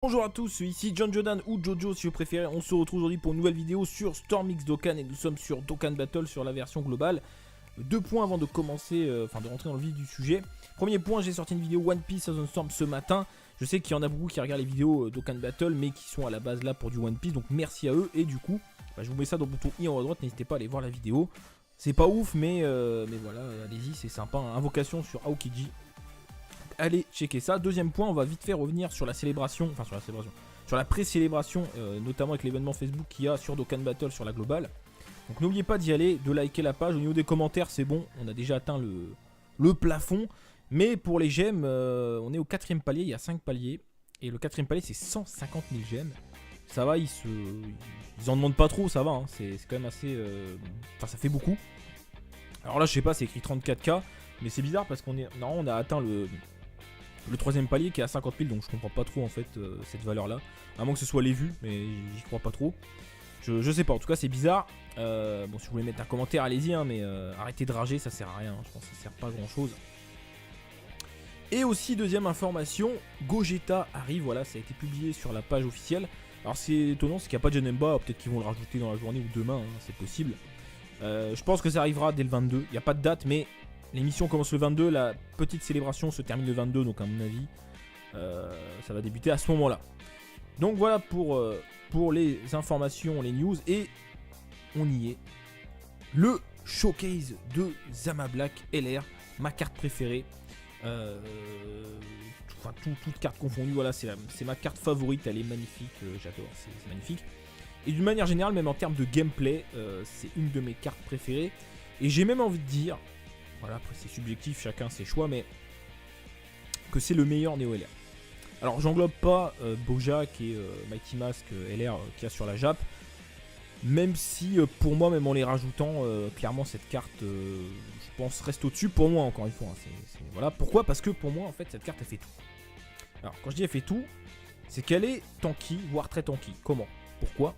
Bonjour à tous, ici John Jordan ou Jojo si vous préférez. On se retrouve aujourd'hui pour une nouvelle vidéo sur Storm X Dokkan et nous sommes sur Dokkan Battle sur la version globale. Deux points avant de commencer, de rentrer dans le vif du sujet. Premier point, j'ai sorti une vidéo One Piece Thousand Storm ce matin. Je sais qu'il y en a beaucoup qui regardent les vidéos Dokkan Battle mais qui sont à la base là pour du One Piece, donc merci à eux. Et du coup, je vous mets ça dans le bouton I en haut à droite, n'hésitez pas à aller voir la vidéo. C'est pas ouf mais voilà, allez-y, c'est sympa, hein. Invocation sur Aokiji. Allez checker ça. Deuxième point, on va vite fait revenir sur la célébration, sur la pré-célébration, notamment avec l'événement Facebook qu'il y a sur Dokkan Battle sur la globale. Donc n'oubliez pas d'y aller, de liker la page. Au niveau des commentaires, c'est bon, on a déjà atteint le plafond. Mais pour les j'aime, on est au 4ème palier, il y a 5 paliers. Et le 4ème palier, c'est 150 000 j'aime. Ça va, ils en demandent pas trop, ça va, hein. C'est quand même assez... ça fait beaucoup. Alors là, je sais pas, c'est écrit 34K. Mais c'est bizarre parce qu'on a atteint le 3ème palier qui est à 50 000, donc je comprends pas trop en fait cette valeur là. À moins que ce soit les vues, mais j'y crois pas trop. Je sais pas, en tout cas c'est bizarre. Bon, si vous voulez mettre un commentaire, allez-y, hein, mais arrêtez de rager, ça sert à rien. Je pense que ça sert pas à grand chose. Et aussi, deuxième information, Gogeta arrive, voilà, ça a été publié sur la page officielle. Alors c'est étonnant, c'est qu'il n'y a pas de Janemba, peut-être qu'ils vont le rajouter dans la journée ou demain, hein, c'est possible. Je pense que ça arrivera dès le 22, il n'y a pas de date, mais l'émission commence le 22, la petite célébration se termine le 22, donc à mon avis, ça va débuter à ce moment-là. Donc voilà pour les informations, les news, et on y est. Le showcase de Zama Black LR, ma carte préférée. Toutes cartes confondues, voilà, c'est ma carte favorite, elle est magnifique, j'adore, c'est magnifique. Et d'une manière générale, même en termes de gameplay, c'est une de mes cartes préférées. Et j'ai même envie de dire... Voilà, après c'est subjectif, chacun ses choix, mais que c'est le meilleur Neo LR. Alors j'englobe pas Bojack et Mighty Mask LR qu'il y a sur la Jap, même si pour moi, même en les rajoutant, clairement cette carte, je pense, reste au-dessus pour moi, encore une fois. Hein, voilà, pourquoi? Parce que pour moi, en fait, cette carte, elle fait tout. Alors quand je dis elle fait tout, c'est qu'elle est tanky, voire très tanky. Comment? Pourquoi?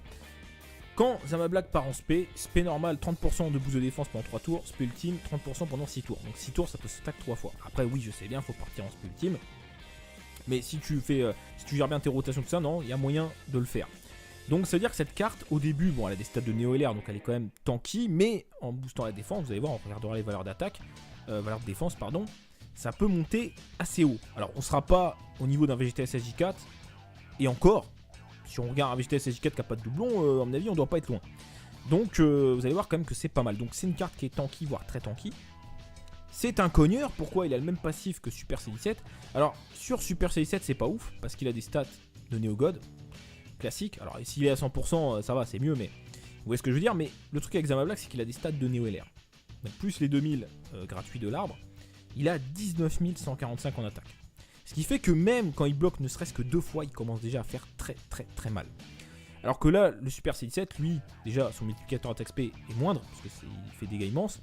Quand Zama Black part en spé normal, 30% de boost de défense pendant 3 tours, spé ultime, 30% pendant 6 tours. Donc 6 tours, ça peut se stack 3 fois. Après, oui, je sais bien, faut partir en spé ultime. Mais si tu gères bien tes rotations, tout ça, non, il y a moyen de le faire. Donc ça veut dire que cette carte, au début, bon, elle a des stats de Neo LR, donc elle est quand même tanky, mais en boostant la défense, vous allez voir, on regardera les valeurs d'attaque, valeurs de défense, pardon, ça peut monter assez haut. Alors, on sera pas au niveau d'un VGT SSJ4, et encore... Si on regarde un VGT SSJ4 qui n'a pas de doublon, à mon avis, on doit pas être loin. Donc, vous allez voir quand même que c'est pas mal. Donc, c'est une carte qui est tanky, voire très tanky. C'est un cogneur. Pourquoi? Il a le même passif que Super C17. Alors, sur Super C17, c'est pas ouf, parce qu'il a des stats de Neogod. Classique. Alors, s'il est à 100%, ça va, c'est mieux, mais... Vous voyez ce que je veux dire? Mais le truc avec Zama Black, c'est qu'il a des stats de Neo LR. Donc, plus les 2000 gratuits de l'arbre, il a 19 145 en attaque. Ce qui fait que même quand il bloque ne serait-ce que 2 fois, il commence déjà à faire très mal. Alors que là, le Super C17, lui, déjà, son multiplicateur attaque SP est moindre, parce qu'il fait des dégâts immenses.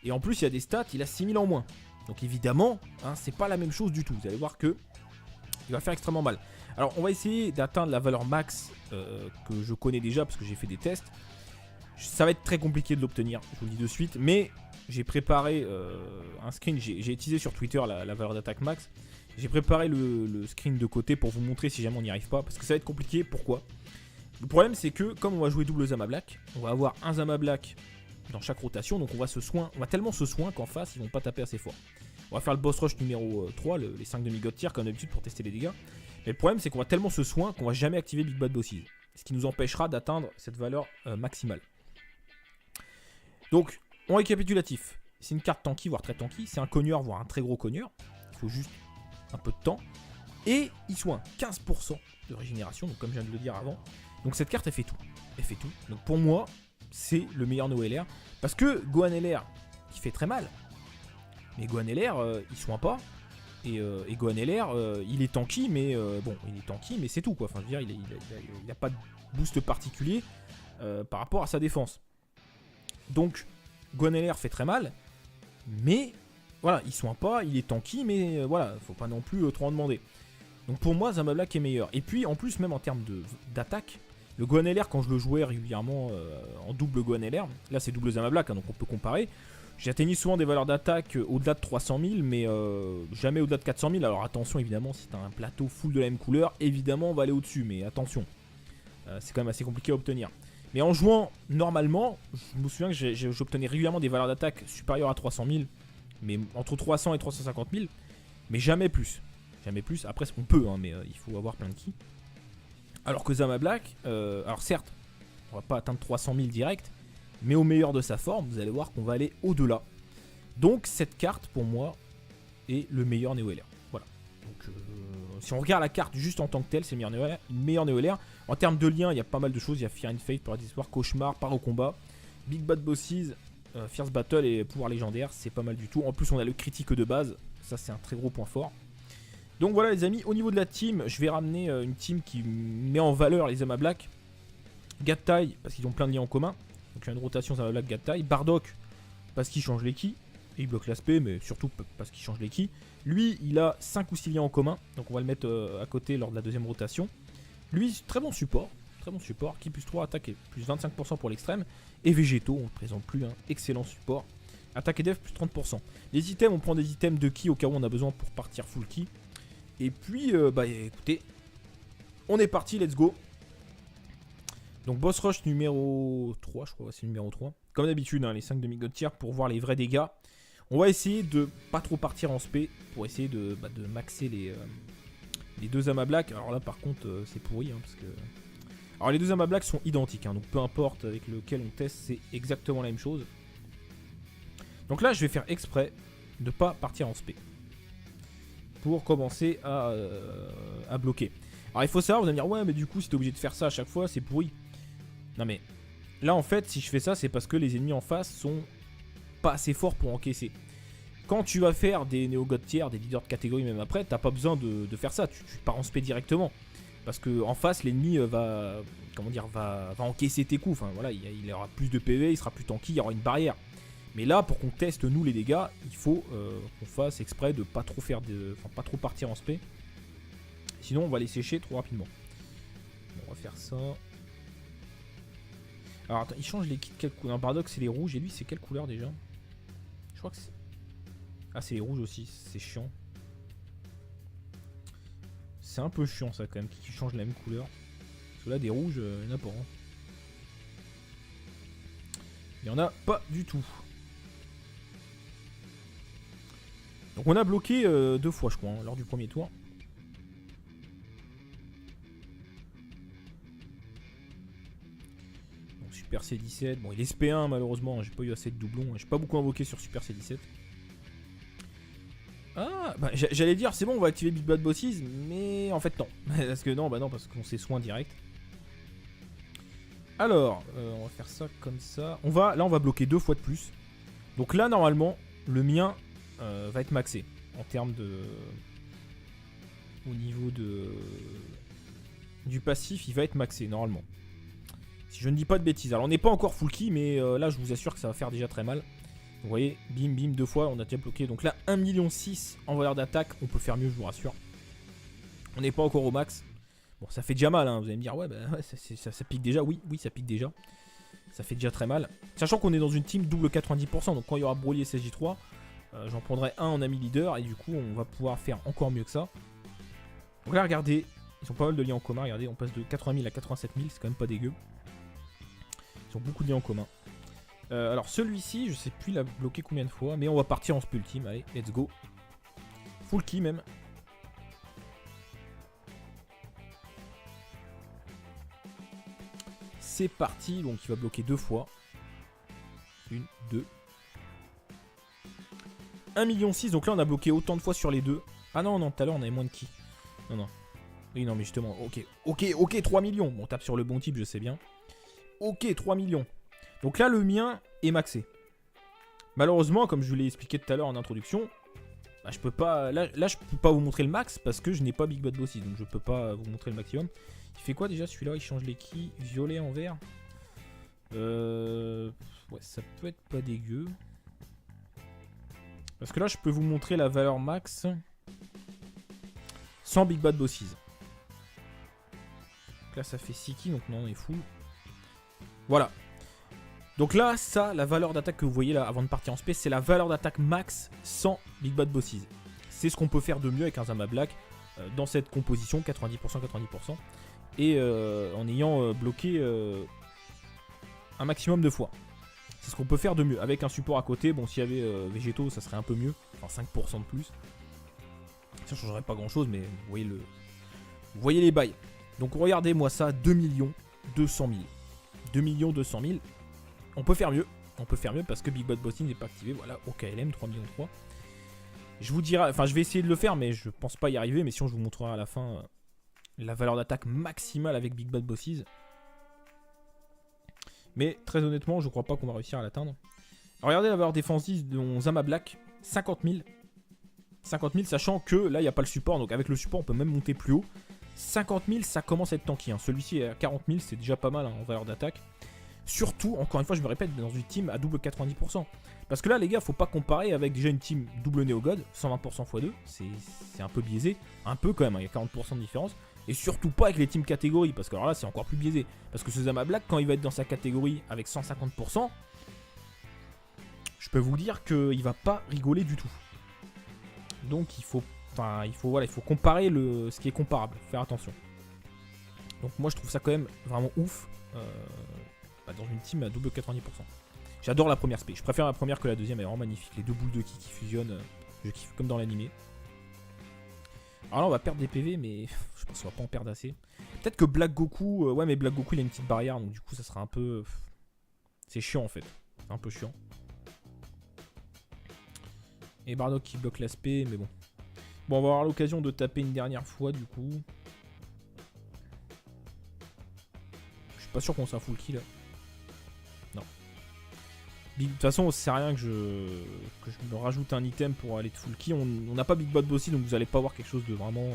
Et en plus, il y a des stats, il a 6000 en moins. Donc évidemment, hein, c'est pas la même chose du tout. Vous allez voir que il va faire extrêmement mal. Alors, on va essayer d'atteindre la valeur max que je connais déjà, parce que j'ai fait des tests. Ça va être très compliqué de l'obtenir, je vous le dis de suite. Mais j'ai préparé un screen, j'ai utilisé sur Twitter la valeur d'attaque max. J'ai préparé le screen de côté pour vous montrer si jamais on n'y arrive pas, parce que ça va être compliqué. Pourquoi? Le problème, c'est que comme on va jouer double Zama Black, on va avoir un Zama Black dans chaque rotation, donc on va tellement se soin qu'en face ils vont pas taper assez fort. On va faire le boss rush numéro 3, les 5 demi-god tier comme d'habitude pour tester les dégâts. Mais le problème, c'est qu'on va tellement se soin qu'on va jamais activer Big Bad Bosses, ce qui nous empêchera d'atteindre cette valeur maximale. Donc, en récapitulatif, c'est une carte tanky, voire très tanky, c'est un cogneur, voire un très gros cogneur. Il faut juste un peu de temps, et il soigne 15% de régénération, donc comme je viens de le dire avant. Donc cette carte, elle fait tout, donc pour moi c'est le meilleur Neo LR, parce que Gohan LR qui fait très mal, mais Gohan LR il soigne pas, et Gohan LR il est tanky, mais bon, il est tanky, mais c'est tout quoi. Enfin je veux dire, il a pas de boost particulier par rapport à sa défense. Donc Gohan LR fait très mal, mais voilà, il soigne pas, il est tanky, mais voilà, faut pas non plus trop en demander. Donc pour moi, Zama Black est meilleur. Et puis en plus, même en termes d'attaque, le Gohan LR, quand je le jouais régulièrement en double Gohan LR, là c'est double Zama Black, hein, donc on peut comparer. J'atteignais souvent des valeurs d'attaque au-delà de 300 000, mais jamais au-delà de 400 000. Alors attention, évidemment, si t'as un plateau full de la même couleur, évidemment, on va aller au-dessus, mais attention. C'est quand même assez compliqué à obtenir. Mais en jouant normalement, je me souviens que j'obtenais régulièrement des valeurs d'attaque supérieures à 300 000, mais entre 300 et 350 000, mais jamais plus. Jamais plus. Après, on peut, hein, mais il faut avoir plein de ki. Alors que Zama Black, alors certes, on va pas atteindre 300 000 direct, mais au meilleur de sa forme, vous allez voir qu'on va aller au-delà. Donc cette carte, pour moi, est le meilleur Néo-LR. Voilà. Donc si on regarde la carte juste en tant que telle, c'est le meilleur Néo-LR. En termes de liens, il y a pas mal de choses. Il y a Fear and Fate, Paradis Espoir, Cauchemar, Part au combat, Big Bad Bosses, Fierce Battle et pouvoir légendaire. C'est pas mal du tout. En plus, on a le critique de base. Ça, c'est un très gros point fort. Donc voilà les amis, au niveau de la team, je vais ramener une team qui met en valeur les Zama Black. Gattai, parce qu'ils ont plein de liens en commun. Donc il y a une rotation Zama Black Gattai. Bardock, parce qu'il change les ki. Et il bloque l'aspect, mais surtout parce qu'il change les ki. Lui, il a 5 ou 6 liens en commun. Donc on va le mettre à côté lors de la deuxième rotation. Lui, très bon support. Très bon support. Ki plus 3, attaque et plus 25% pour l'extrême. Et végétaux, on ne présente plus. Hein. Excellent support. Attaque et def plus 30%. Les items, on prend des items de ki au cas où on a besoin pour partir full ki. Et puis, bah écoutez, on est parti, let's go. Donc boss rush numéro 3, je crois, c'est numéro 3. Comme d'habitude, hein, les 5 demi-god tiers pour voir les vrais dégâts. On va essayer de pas trop partir en spé pour essayer de maxer les deux Zama Black. Alors là, par contre, c'est pourri, hein, parce que... Alors les deux Zama Black sont identiques, hein, donc peu importe avec lequel on teste, c'est exactement la même chose. Donc là, je vais faire exprès de pas partir en spé pour commencer à bloquer. Alors il faut savoir, vous allez me dire, ouais mais du coup si t'es obligé de faire ça à chaque fois, c'est pourri. Non mais, là en fait, si je fais ça, c'est parce que les ennemis en face sont pas assez forts pour encaisser. Quand tu vas faire des néo-god tiers, des leaders de catégorie même après, t'as pas besoin de faire ça, tu pars en spé directement. Parce que en face, l'ennemi va encaisser tes coups, enfin voilà, il aura plus de PV, il sera plus tanky, il y aura une barrière. Mais là, pour qu'on teste nous les dégâts, il faut qu'on fasse exprès de pas trop pas trop partir en spé. Sinon, on va les sécher trop rapidement. Bon, on va faire ça. Alors, attends, il change les kits quelle couleur? Un paradoxe, c'est les rouges. Et lui, c'est quelle couleur déjà? Je crois que c'est... Ah, c'est les rouges aussi. C'est chiant. C'est un peu chiant, ça, quand même, qui change la même couleur. Parce que là, des rouges, il n'y en a pas. Hein. Il n'y en a pas du tout. Donc on a bloqué 2 fois je crois hein, lors du premier tour. Donc Super C17, bon il est SP1 malheureusement, j'ai pas eu assez de doublons, j'ai pas beaucoup invoqué sur Super C17. Ah bah j'allais dire c'est bon on va activer Big Bad Bosses, mais en fait non. Parce que non, bah non parce qu'on s'est soin direct. Alors on va faire ça comme ça. Là on va bloquer 2 fois de plus. Donc là normalement le mien va être maxé en termes de... Au niveau du passif, il va être maxé normalement. Si je ne dis pas de bêtises. Alors on n'est pas encore full ki, mais là je vous assure que ça va faire déjà très mal. Vous voyez, bim bim, 2 fois, on a déjà bloqué. Donc là, 1,6 million en valeur d'attaque, on peut faire mieux, je vous rassure. On n'est pas encore au max. Bon, ça fait déjà mal, hein. Vous allez me dire, ouais, bah, ouais ça pique déjà. Oui, ça pique déjà. Ça fait déjà très mal. Sachant qu'on est dans une team double 90%, donc quand il y aura Broly et SJ3, j'en prendrai un en ami leader et du coup on va pouvoir faire encore mieux que ça. Donc là regardez, ils ont pas mal de liens en commun, regardez on passe de 80 000 à 87 000, c'est quand même pas dégueu. Ils ont beaucoup de liens en commun. Alors celui-ci, je sais plus il a bloqué combien de fois, mais on va partir en spul team, allez, let's go. Full key même. C'est parti, donc il va bloquer 2 fois. 1, 2. 1,6 million, donc là on a bloqué autant de fois sur les deux. Ah non, tout à l'heure on avait moins de ki. Non. Oui, non, mais justement, ok, 3 millions. Bon, on tape sur le bon type, je sais bien. Ok, 3 millions. Donc là, le mien est maxé. Malheureusement, comme je vous l'ai expliqué tout à l'heure en introduction, bah, je peux pas. Là, je peux pas vous montrer le max parce que je n'ai pas Big Bad Bosses, donc je peux pas vous montrer le maximum. Il fait quoi déjà celui-là? Il change les ki violet en vert. Ouais, ça peut être pas dégueu. Parce que là, je peux vous montrer la valeur max sans Big Bad Bosses. Donc là, ça fait 6 ki, donc non, on est full. Voilà. Donc là, ça, la valeur d'attaque que vous voyez là avant de partir en space, c'est la valeur d'attaque max sans Big Bad Bosses. C'est ce qu'on peut faire de mieux avec un Zama Black dans cette composition, 90%, 90%, et en ayant bloqué un maximum de fois. C'est ce qu'on peut faire de mieux. Avec un support à côté, bon, s'il y avait végétaux, ça serait un peu mieux, enfin 5% de plus. Ça changerait pas grand chose, mais vous voyez les bails. Donc regardez-moi ça, 2 200 000. 2 200 000. On peut faire mieux. On peut faire mieux parce que Big Bad Bossing n'est pas activé. Voilà, OKLM, 3 millions 3. Je vous dirai, enfin je vais essayer de le faire, mais je pense pas y arriver. Mais sinon je vous montrerai à la fin la valeur d'attaque maximale avec Big Bad Bosses. Mais très honnêtement, je crois pas qu'on va réussir à l'atteindre. Regardez la valeur défensive de mon Zama Black, 50 000. 50 000, sachant que là il n'y a pas le support. Donc avec le support on peut même monter plus haut. 50 000 ça commence à être tanky. Celui-ci est à 40 000, c'est déjà pas mal en valeur d'attaque. Surtout, encore une fois, je me répète, dans une team à double 90%. Parce que là, les gars, faut pas comparer avec déjà une team double Néogod, 120% x2, c'est un peu biaisé. Un peu quand même, il y a 40% de différence. Et surtout pas avec les teams catégories, parce que alors là, c'est encore plus biaisé. Parce que ce Zama Black, quand il va être dans sa catégorie avec 150%, je peux vous dire qu'il va pas rigoler du tout. Donc il faut comparer ce qui est comparable, faire attention. Donc moi, je trouve ça quand même vraiment ouf. Dans une team à double 90%. J'adore la première spé. Je préfère la première que la deuxième. Elle est vraiment magnifique. Les deux boules de ki qui fusionnent. Je kiffe comme dans l'animé. Alors là, on va perdre des PV, mais je pense qu'on va pas en perdre assez. Peut-être que Black Goku. Ouais, mais Black Goku, il a une petite barrière. Donc du coup, ça sera un peu. C'est chiant en fait. C'est un peu chiant. Et Bardock qui bloque l'aspect. Mais bon. Bon, on va avoir l'occasion de taper une dernière fois du coup. Je suis pas sûr qu'on soit full kill. Non. De toute façon, ça sert à rien que je me rajoute un item pour aller de full kill. On n'a pas Big Bad Bossy, donc vous allez pas voir quelque chose de vraiment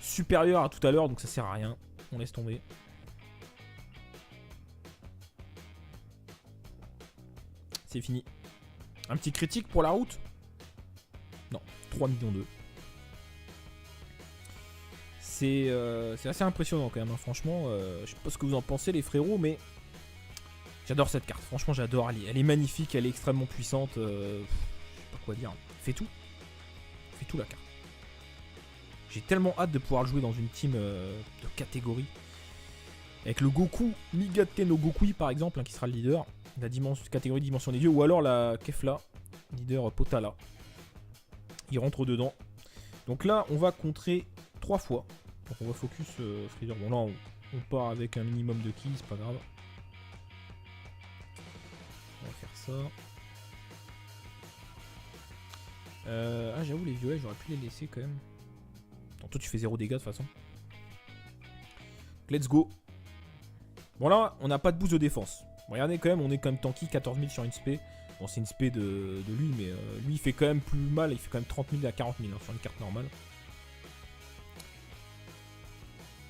supérieur à tout à l'heure, donc ça sert à rien. On laisse tomber. C'est fini. Un petit critique pour la route? Non, 3 millions 2. C'est assez impressionnant quand même, hein. Franchement. Je sais pas ce que vous en pensez les frérots, mais j'adore cette carte. Franchement, j'adore. Elle est magnifique, elle est extrêmement puissante. Je sais pas quoi dire. Fait tout. Fait tout la carte. J'ai tellement hâte de pouvoir le jouer dans une team de catégorie. Avec le Goku, Migate no Gokui par exemple, hein, qui sera le leader. La catégorie dimension des dieux. Ou alors la Kefla, leader Potala. Il rentre dedans. Donc là, on va contrer 3 fois. Donc on va focus Freezer. Bon là, on part avec un minimum de ki, c'est pas grave. On va faire ça. Ah, j'avoue, les violets, j'aurais pu les laisser quand même. Toi, tu fais 0 dégâts de toute façon. Let's go. Bon, là, on n'a pas de boost de défense. Regardez quand même, on est quand même tanky, 14 000 sur une spé. Bon, c'est une spé de lui, mais lui, il fait quand même plus mal. Il fait quand même 30 000 à 40 000 hein, sur une carte normale.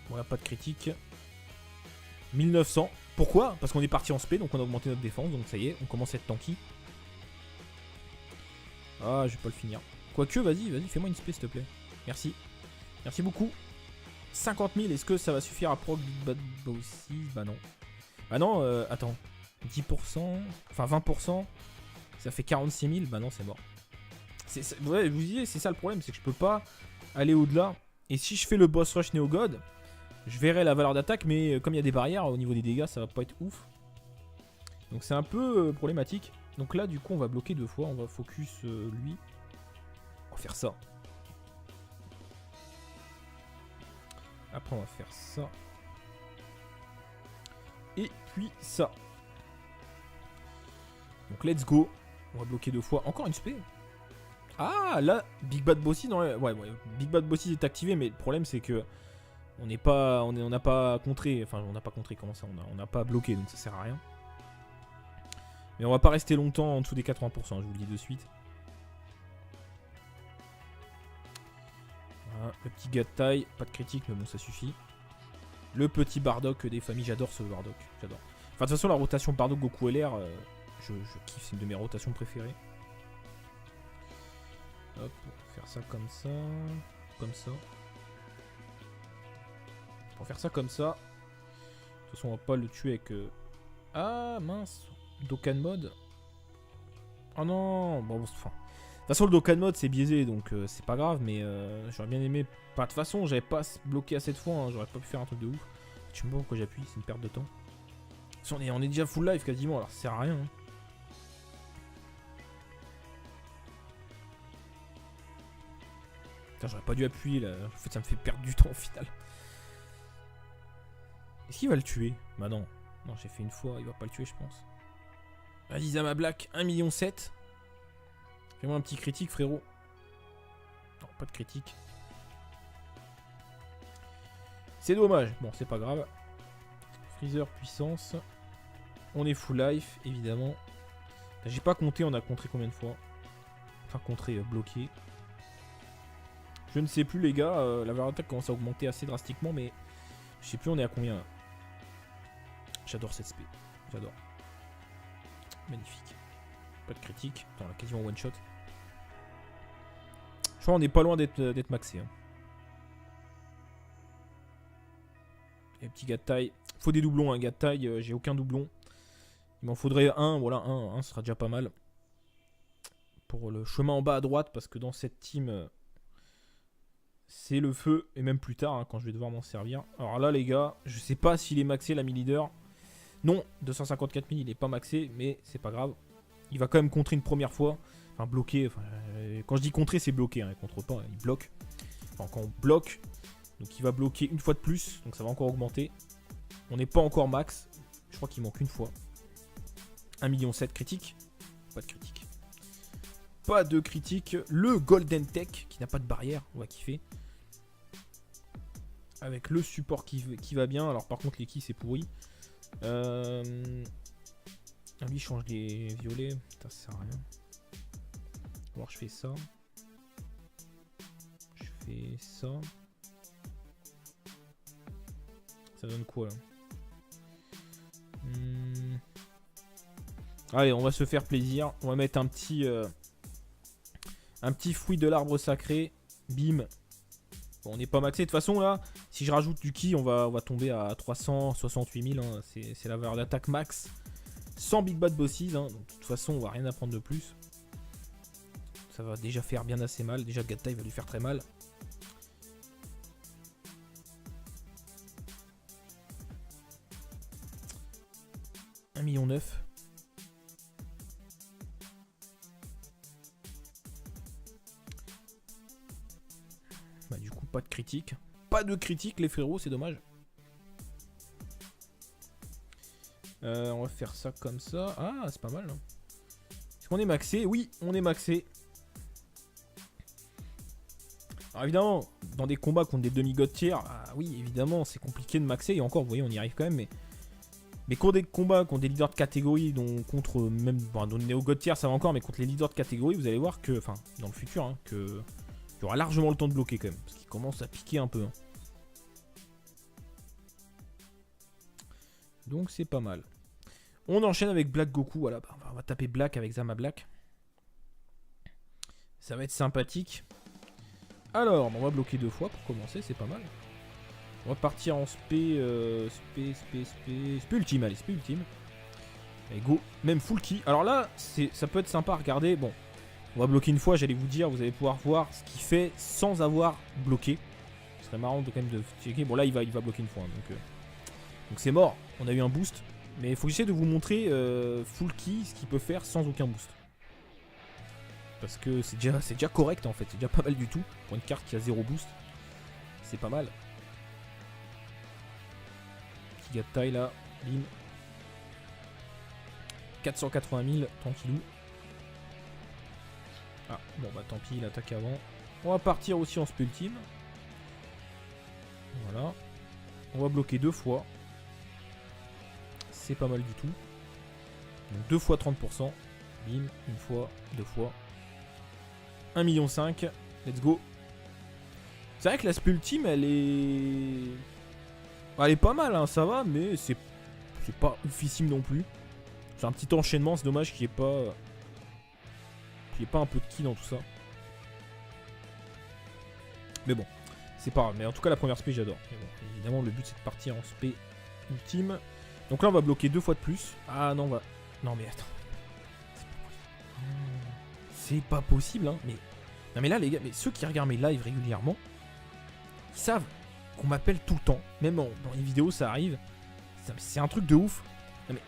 Voilà, pas de critique. 1900. Pourquoi? Parce qu'on est parti en spé, donc on a augmenté notre défense. Donc ça y est, on commence à être tanky. Ah, je vais pas le finir. Quoique, vas-y, fais-moi une spé, s'il te plaît. Merci. Merci beaucoup. 50 000, est-ce que ça va suffire à proc Big Bad Bossy? Bah non. Bah non, attends. 10%, enfin 20%, ça fait 46 000. Bah non, c'est mort. Ouais, je vous disais, c'est ça le problème, c'est que je peux pas aller au-delà. Et si je fais le boss rush Néogod, je verrai la valeur d'attaque, mais comme il y a des barrières au niveau des dégâts, ça va pas être ouf. Donc c'est un peu problématique. Donc là, du coup, on va bloquer 2 fois. On va focus lui. On va faire ça. Après, on va faire ça. Et puis ça. Donc let's go. On va bloquer 2 fois. Encore une spé. Ah, là, Big Bad Bossy dans les... Ouais, Big Bad Bossy est activé, mais le problème c'est que on n'a pas contré. Enfin, on n'a pas contré, comment ça, on n'a pas bloqué, donc ça sert à rien. Mais on va pas rester longtemps en dessous des 80%, je vous le dis de suite. Voilà, le petit gars de taille, pas de critique, mais bon, ça suffit. Le petit Bardock des familles, j'adore ce Bardock, j'adore. Enfin, de toute façon, la rotation Bardock Goku LR, je kiffe, c'est une de mes rotations préférées. Hop, on va faire ça comme ça. Comme ça. On va faire ça comme ça. De toute façon, on va pas le tuer avec... Ah, mince. Dokkan mode. Oh non. Bon, enfin. De toute façon, le Dokkan mode c'est biaisé donc c'est pas grave. Mais j'aurais bien aimé. Pas de toute façon, j'avais pas bloqué assez de fois. Hein, j'aurais pas pu faire un truc de ouf. Je sais même pas pourquoi j'appuie, c'est une perte de temps. On est déjà full life quasiment, alors ça sert à rien. Hein. Putain, j'aurais pas dû appuyer là. En fait, ça me fait perdre du temps au final. Est-ce qu'il va le tuer? Bah non. Non, j'ai fait une fois, il va pas le tuer, je pense. Vas-y, Zama Black, 1,7 million. Fais-moi un petit critique, frérot. Non, pas de critique. C'est dommage. Bon, c'est pas grave. Freezer puissance. On est full life, évidemment. J'ai pas compté, on a contré combien de fois? Enfin, contré, bloqué. Je ne sais plus, les gars. La valeur d'attaque commence à augmenter assez drastiquement, mais je sais plus, on est à combien là. J'adore cette spé. J'adore. Magnifique. Pas de critique. Attends, on a quasiment one shot. Je crois qu'on est pas loin d'être maxé. Hein. Et petit gars de taille. Faut des doublons, un gars de taille. J'ai aucun doublon. Il m'en faudrait un. Voilà, un sera déjà pas mal. Pour le chemin en bas à droite. Parce que dans cette team, c'est le feu. Et même plus tard, hein, quand je vais devoir m'en servir. Alors là, les gars, je sais pas s'il est maxé, l'ami leader. Non, 254 000, il est pas maxé. Mais c'est pas grave. Il va quand même contrer une première fois. Enfin, bloquer. Enfin, quand je dis contrer, c'est bloquer. Hein, il contre pas, il bloque. Enfin, quand on bloque. Donc il va bloquer une fois de plus. Donc ça va encore augmenter. On n'est pas encore max. Je crois qu'il manque une fois. 1,7 million critique. Pas de critique. Pas de critique. Le Golden Tech qui n'a pas de barrière. On va kiffer. Avec le support qui va bien. Alors par contre les keys c'est pourri. Lui je change les violets. Putain, ça sert à rien. Alors je fais ça. Je fais ça. Ça donne quoi là? Allez, on va se faire plaisir. On va mettre un petit fruit de l'arbre sacré. Bim. Bon, on n'est pas maxé. De toute façon, là, si je rajoute du ki, on va tomber à 368 000. Hein. C'est la valeur d'attaque max. Sans Big Bad Bosses. Hein. Donc, de toute façon, on va rien apprendre de plus. Ça va déjà faire bien assez mal. Déjà, Gatta, il va lui faire très mal. $1,9 million. Bah du coup pas de critique. Pas de critique les frérots, c'est dommage. On va faire ça comme ça. Ah c'est pas mal. Hein. Est-ce qu'on est maxé? Oui, on est maxé. Alors évidemment, dans des combats contre des demi-god tier, ah, oui évidemment c'est compliqué de maxer. Et encore, vous voyez, on y arrive quand même, mais contre des combats, contre des leaders de catégorie, donc contre même bon, dans Néo God tier ça va encore, mais contre les leaders de catégorie, vous allez voir que, enfin, dans le futur, hein, que il y aura largement le temps de bloquer quand même, parce qu'il commence à piquer un peu. Hein. Donc c'est pas mal. On enchaîne avec Black Goku, voilà, bah, on va taper Black avec Zama Black. Ça va être sympathique. Alors, on va bloquer 2 fois pour commencer, c'est pas mal. On va partir en spé ultime, allez, spé ultime. Allez, go, même full key. Alors là, ça peut être sympa à regarder. Bon, on va bloquer une fois, j'allais vous dire, vous allez pouvoir voir ce qu'il fait sans avoir bloqué. Ce serait marrant de quand même de checker. Bon là, il va bloquer une fois, hein, donc c'est mort. On a eu un boost, mais il faut que j'essaie de vous montrer full key ce qu'il peut faire sans aucun boost. Parce que c'est déjà correct en fait, c'est déjà pas mal du tout. Pour une carte qui a 0 boost, c'est pas mal. Petit gars de taille là, bim. 480 000, tranquillou. Ah, bon bah tant pis, il attaque avant. On va partir aussi en spé ultime. Voilà. On va bloquer 2 fois. C'est pas mal du tout. Donc 2 fois 30%. Bim, une fois, 2 fois. 1,5 million. Let's go. C'est vrai que la spé ultime, elle est pas mal, hein, ça va, mais c'est pas oufissime non plus. C'est un petit enchaînement, c'est dommage qu'il n'y ait pas un peu de ki dans tout ça. Mais bon, c'est pas grave. Mais en tout cas, la première spé, j'adore. Bon, évidemment, le but, c'est de partir en spé ultime. Donc là, on va bloquer 2 fois de plus. Ah non, Non mais attends. C'est pas possible, hein. Mais... Non mais là, les gars, mais ceux qui regardent mes lives régulièrement, ils savent qu'on m'appelle tout le temps. Même dans les vidéos, ça arrive. C'est un truc de ouf. Non mais...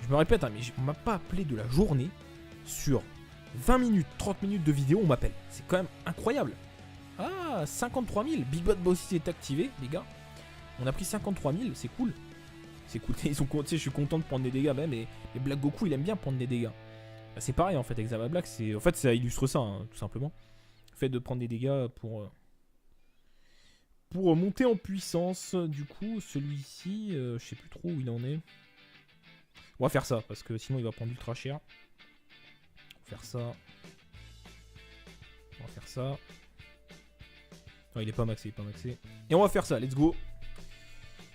Je me répète, hein, mais on m'a pas appelé de la journée sur 20 minutes, 30 minutes de vidéo, on m'appelle. C'est quand même incroyable. Ah, 53 000. Big Bad Bossy est activé, les gars. On a pris 53 000, c'est cool. C'est cool. Ils sont contents, je suis content de prendre des dégâts même. Et Black Goku, il aime bien prendre des dégâts. Bah, c'est pareil en fait avec Zama Black. En fait, ça illustre ça, hein, tout simplement. Le fait de prendre des dégâts pour monter en puissance. Du coup, celui-ci, je sais plus trop où il en est. On va faire ça parce que sinon il va prendre ultra cher. On va faire ça. On va faire ça. Non, il est pas maxé, Et on va faire ça, let's go.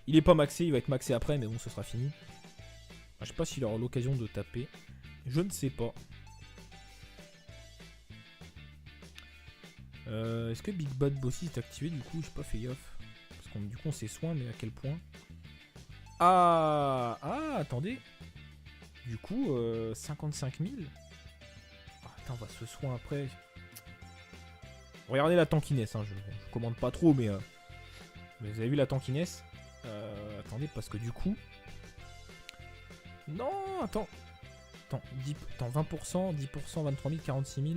Il est pas maxé, il va être maxé après, mais bon, ce sera fini. Je sais pas s'il aura l'occasion de taper. Je ne sais pas. Est-ce que Big Bad Bossy est activé du coup? J'ai pas fait gaffe. Parce qu'on du coup on s'est soin, mais à quel point? Ah, attendez. Du coup, 55 000. Ah, attends, on va se soin après. Regardez la tankiness, hein. Je commande pas trop, mais vous avez vu la tankiness? Attendez, parce que du coup... Non, attends. Attends, 20%, 10%, 23 000, 46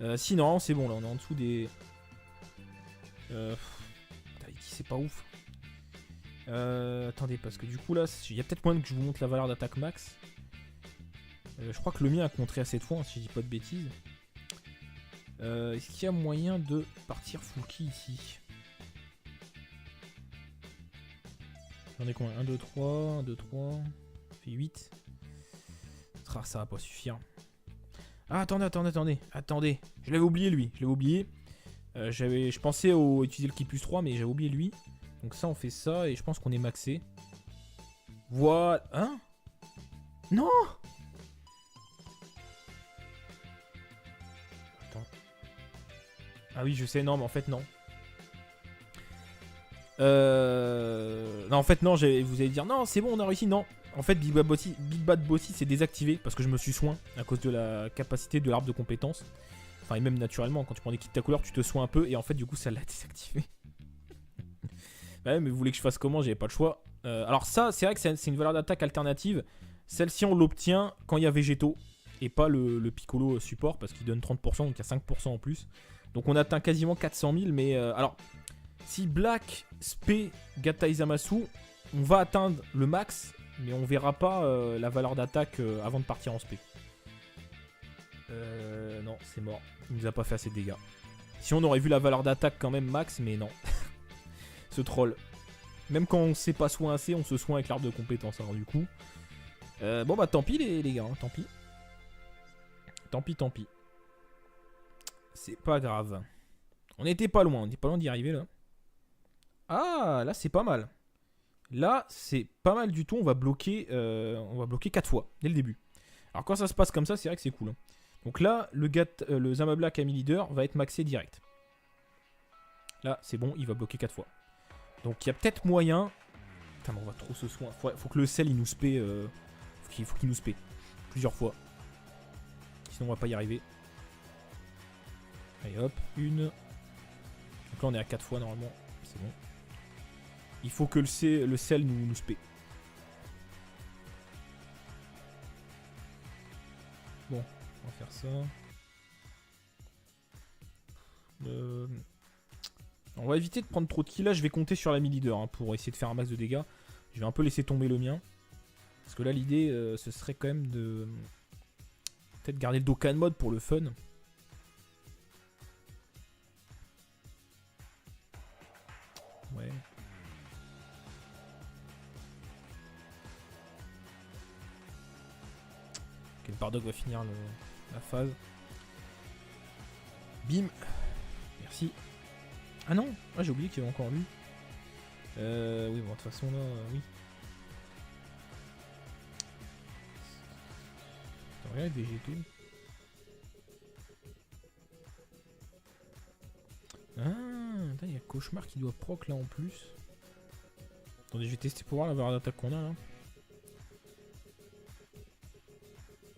000. Si, non, c'est bon, là, on est en dessous des... c'est pas ouf. Attendez, parce que du coup, là, il y a peut-être moyen que je vous montre la valeur d'attaque max. Je crois que le mien a contré assez de fois, hein, si je dis pas de bêtises. Est-ce qu'il y a moyen de partir full key ici? J'en ai combien? 1, 2, 3, 1, 2, 3. Ça fait 8. Ça va pas suffire. Ah, attendez. Je l'avais oublié, lui. Je pensais utiliser le ki plus 3, mais j'avais oublié lui. Donc ça, on fait ça, et je pense qu'on est maxé. Voilà. Hein? Non! Attends. Ah oui, je sais, non, mais en fait, non. Non, en fait, non, vous allez dire, non, c'est bon, on a réussi, non. En fait, Big Bad Bossy c'est désactivé parce que je me suis soin à cause de la capacité de l'arbre de compétences. Enfin, et même naturellement, quand tu prends des kits de ta couleur, tu te soins un peu, et en fait, du coup, ça l'a désactivé. Ouais, mais vous voulez que je fasse comment? J'avais pas le choix. Alors ça, c'est vrai que c'est une valeur d'attaque alternative. Celle-ci, on l'obtient quand il y a végétaux et pas le Piccolo support parce qu'il donne 30%, donc il y a 5% en plus. Donc on atteint quasiment 400 000, mais alors, si Black, Spé, Gata Izamasu, on va atteindre le max, mais on verra pas la valeur d'attaque avant de partir en Spé. Non, c'est mort. Il nous a pas fait assez de dégâts. Si on aurait vu la valeur d'attaque quand même max, mais non. Ce troll. Même quand on sait pas soin assez, on se soin avec l'arbre de compétences. Alors du coup... bon bah tant pis les gars, hein, tant pis. Tant pis. C'est pas grave. On était pas loin d'y arriver là. Ah, là c'est pas mal. Là c'est pas mal du tout, on va bloquer 4 fois, dès le début. Alors quand ça se passe comme ça, c'est vrai que c'est cool. Hein. Donc là, le Zama Black Ami Leader va être maxé direct. Là c'est bon, il va bloquer 4 fois. Donc il y a peut-être moyen... Putain mais on va trop se soin. Faut que le sel il nous spé... Faut qu'il nous spé. Plusieurs fois. Sinon on va pas y arriver. Allez hop, une. Donc là on est à 4 fois normalement. C'est bon. Il faut que le sel nous spé. Bon, on va faire ça. On va éviter de prendre trop de kills. Là, je vais compter sur l'ami leader hein, pour essayer de faire un max de dégâts. Je vais un peu laisser tomber le mien. Parce que là, l'idée, ce serait quand même de... Peut-être garder le Dokkan mode pour le fun. Ouais. Ok, le Bardock va finir la phase. Bim. Merci. Ah non, ah, j'ai oublié qu'il y avait encore lui. Oui, bon, de toute façon, là, oui. Attends, regarde les végétaux. Ah, il y a Cauchemar qui doit proc là en plus. Attendez, je vais tester pour voir la valeur d'attaque qu'on a là.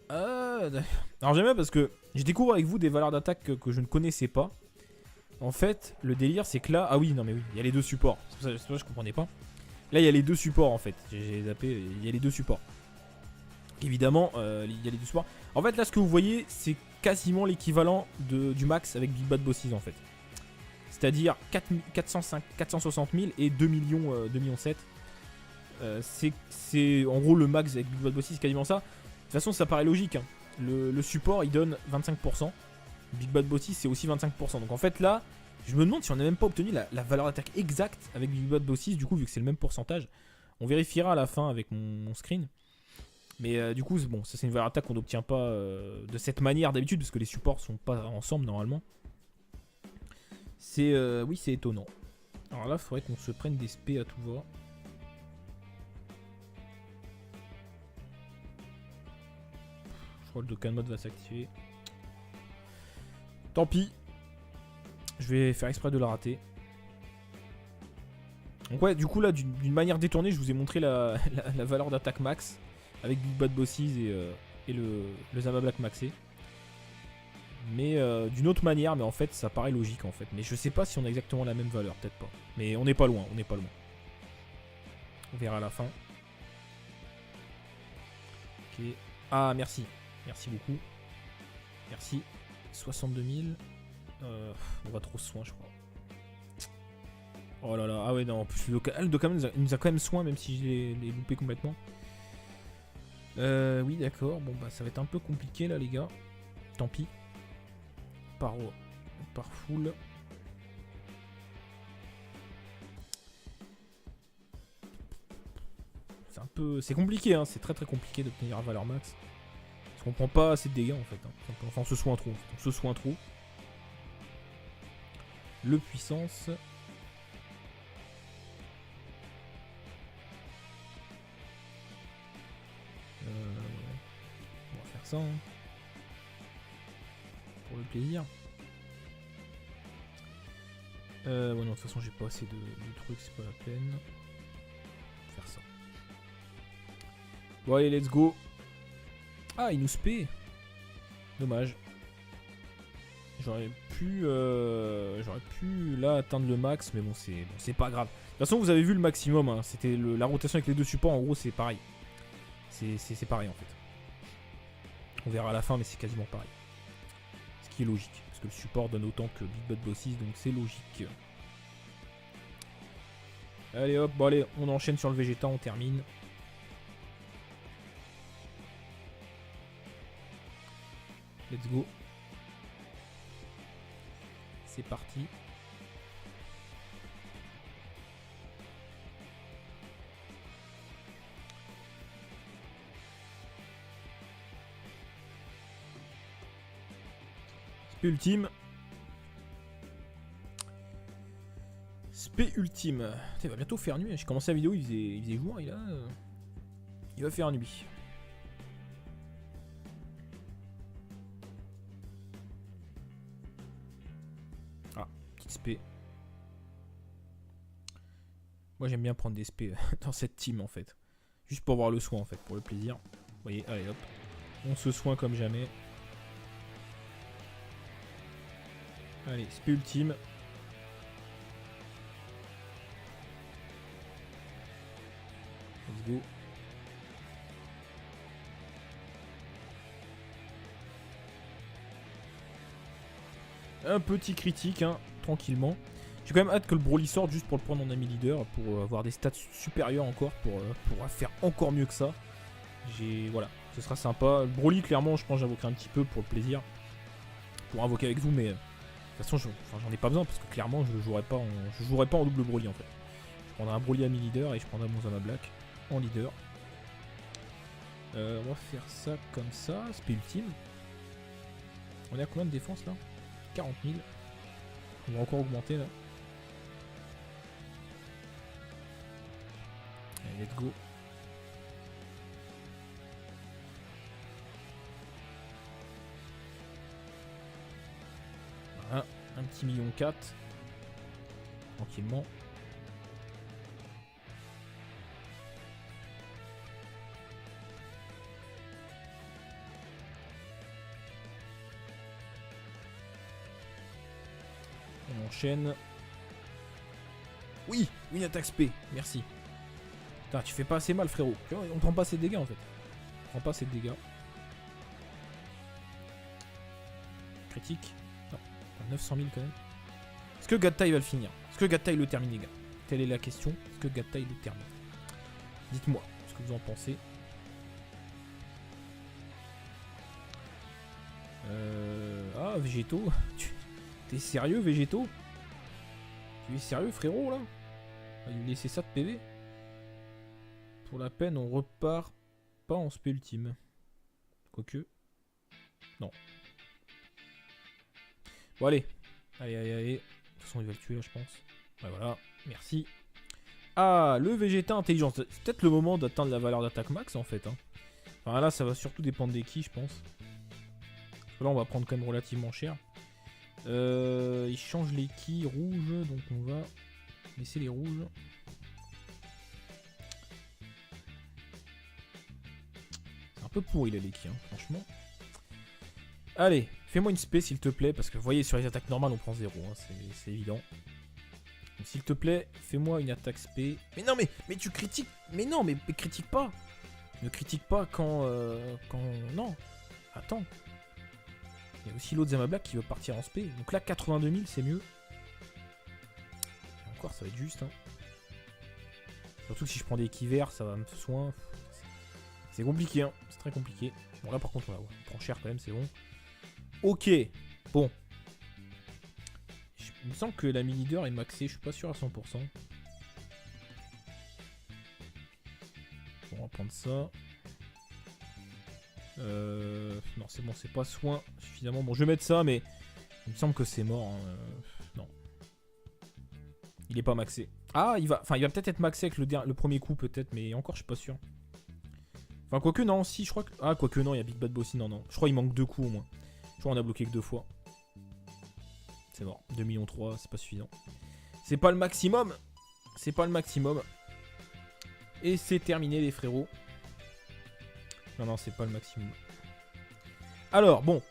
Alors j'aime bien parce que je découvre avec vous des valeurs d'attaque que je ne connaissais pas. En fait, le délire c'est que là... Ah oui, non mais oui, il y a les deux supports. C'est pour ça que je comprenais pas. Là, il y a les deux supports en fait. J'ai zappé, il y a les deux supports. Évidemment, il y a les deux supports. En fait, là, ce que vous voyez, c'est quasiment l'équivalent du max avec Big Bad Bosses en fait. C'est-à-dire 460 000 et 2 millions, 2 millions 7. C'est en gros le max avec Big Bad Bosses, c'est quasiment ça. De toute façon, ça paraît logique. Hein. Le support, il donne 25%. Big Bad Bosses, c'est aussi 25%. Donc en fait, là, je me demande si on n'a même pas obtenu la valeur d'attaque exacte avec Big Bad Bosses, du coup, vu que c'est le même pourcentage. On vérifiera à la fin avec mon screen. Mais du coup, bon, ça c'est une valeur d'attaque qu'on n'obtient pas de cette manière d'habitude, parce que les supports sont pas ensemble normalement. Oui, c'est étonnant. Alors là, il faudrait qu'on se prenne des spé à tout va. Je crois que le Dokkan Mode va s'activer. Tant pis. Je vais faire exprès de la rater. Donc ouais, du coup là, d'une manière détournée, je vous ai montré la valeur d'attaque max avec Big Bad Bosses et le Zama Black maxé. Mais d'une autre manière, mais en fait ça paraît logique en fait. Mais je sais pas si on a exactement la même valeur, peut-être pas. Mais on n'est pas loin, on n'est pas loin. On verra à la fin. Ok. Ah merci, merci beaucoup. Merci. 62 000. On va trop soin je crois. Oh là là, ah ouais non, en plus le Dokkan il nous a quand même soin même si je l'ai loupé complètement. Oui d'accord, bon bah ça va être un peu compliqué là les gars. Tant pis. Par full. C'est compliqué hein, c'est très compliqué d'obtenir la valeur max. Parce qu'on prend pas assez de dégâts en fait. Hein. Enfin on se soigne trop. On se soigne trop. Le puissance. On va faire ça hein. Pour le plaisir. Ouais non de toute façon j'ai pas assez de trucs, c'est pas la peine. On va faire ça. Bon allez let's go. Ah il nous spé. Dommage. J'aurais pu là atteindre le max mais bon c'est pas grave. De toute façon vous avez vu le maximum hein. C'était la rotation avec les deux supports en gros c'est pareil. C'est pareil en fait. On verra à la fin mais c'est quasiment pareil. Ce qui est logique. Parce que le support donne autant que Big Bad Bosses donc c'est logique. Allez hop, bon allez on enchaîne sur le Vegeta, on termine. Let's go. C'est parti. Spé ultime. Spé ultime. Il va bientôt faire nuit. J'ai commencé la vidéo, il faisait jour et là. Il va faire nuit. Ah, petite spé. Moi j'aime bien prendre des spé dans cette team en fait. Juste pour voir le soin en fait, pour le plaisir. Vous voyez, allez hop. On se soigne comme jamais. Allez, spé ultime. Let's go. Un petit critique, hein, tranquillement. J'ai quand même hâte que le Broly sorte juste pour le prendre en ami leader, pour avoir des stats supérieures encore, pour faire encore mieux que ça. Voilà, ce sera sympa. Le Broly, clairement, je pense que j'invoquerai un petit peu pour le plaisir. Pour invoquer avec vous, mais de toute façon, j'en ai pas besoin parce que clairement, je jouerai pas en double Broly en fait. Je prendrai un Broly ami leader et je prendrai mon Zama Black en leader. On va faire ça comme ça, spé ultime. On est à combien de défense là? 40 000. On va encore augmenter là. Allez, let's go. Voilà, un petit million 4. Tranquillement. enchaîne. Oui, une attaque spé, merci. Putain, tu fais pas assez mal, frérot. On prend pas assez de dégâts en fait. On prend pas assez de dégâts. Critique. Non, 900 000 quand même. Est-ce que Gadtai va le finir? Est-ce que Gadtai le termine, les gars? Telle est la question. Est-ce que Gadtai le termine? Dites-moi ce que vous en pensez. Ah, Végéto. T'es sérieux, Végéto? Tu es sérieux, frérot, là? On va lui laisser ça de PV. Pour la peine, on repart pas en spé ultime. Quoique. Non. Bon, allez. Allez, allez, allez. De toute façon, il va le tuer, là, je pense. Ouais, voilà. Merci. Ah, le Végéta intelligence. C'est peut-être le moment d'atteindre la valeur d'attaque max, en fait. Hein. Enfin, là, ça va surtout dépendre des qui, je pense. Là, on va prendre quand même relativement cher. Il change les quilles rouges, donc on va laisser les rouges. C'est un peu pourri là, les quilles, hein, franchement. Allez, fais-moi une spé s'il te plaît, parce que vous voyez, sur les attaques normales, on prend 0, hein, c'est évident. Donc s'il te plaît, fais-moi une attaque spé. Mais non, mais tu critiques. Mais non, mais critique pas. Ne critique pas quand... Non. Attends. Il y a aussi l'autre Zamablack qui veut partir en spé. Donc là, 82 000, c'est mieux. Et encore, ça va être juste. Hein. Surtout que si je prends des quilles verts, ça va me soin. C'est compliqué, hein. C'est très compliqué. Bon, là, par contre, on prend cher quand même, c'est bon. Ok. Bon. Il me semble que la mini-leader est maxée. Je suis pas sûr à 100%. Bon, on va prendre ça. Non, c'est bon, c'est pas soin suffisamment. Bon, je vais mettre ça, mais il me semble que c'est mort. Hein. Non. Il est pas maxé. Ah, il va peut-être être maxé avec le premier coup, peut-être, mais encore, je suis pas sûr. Enfin, quoique, non, si, je crois que. Ah, quoique, non, il y a Big Bad Bossy, non. Je crois qu'il manque 2 coups au moins. Je crois qu'on a bloqué que 2 fois. C'est mort. 2,3 millions, c'est pas suffisant. C'est pas le maximum. C'est pas le maximum. Et c'est terminé, les frérots. Non, c'est pas le maximum. Alors, bon.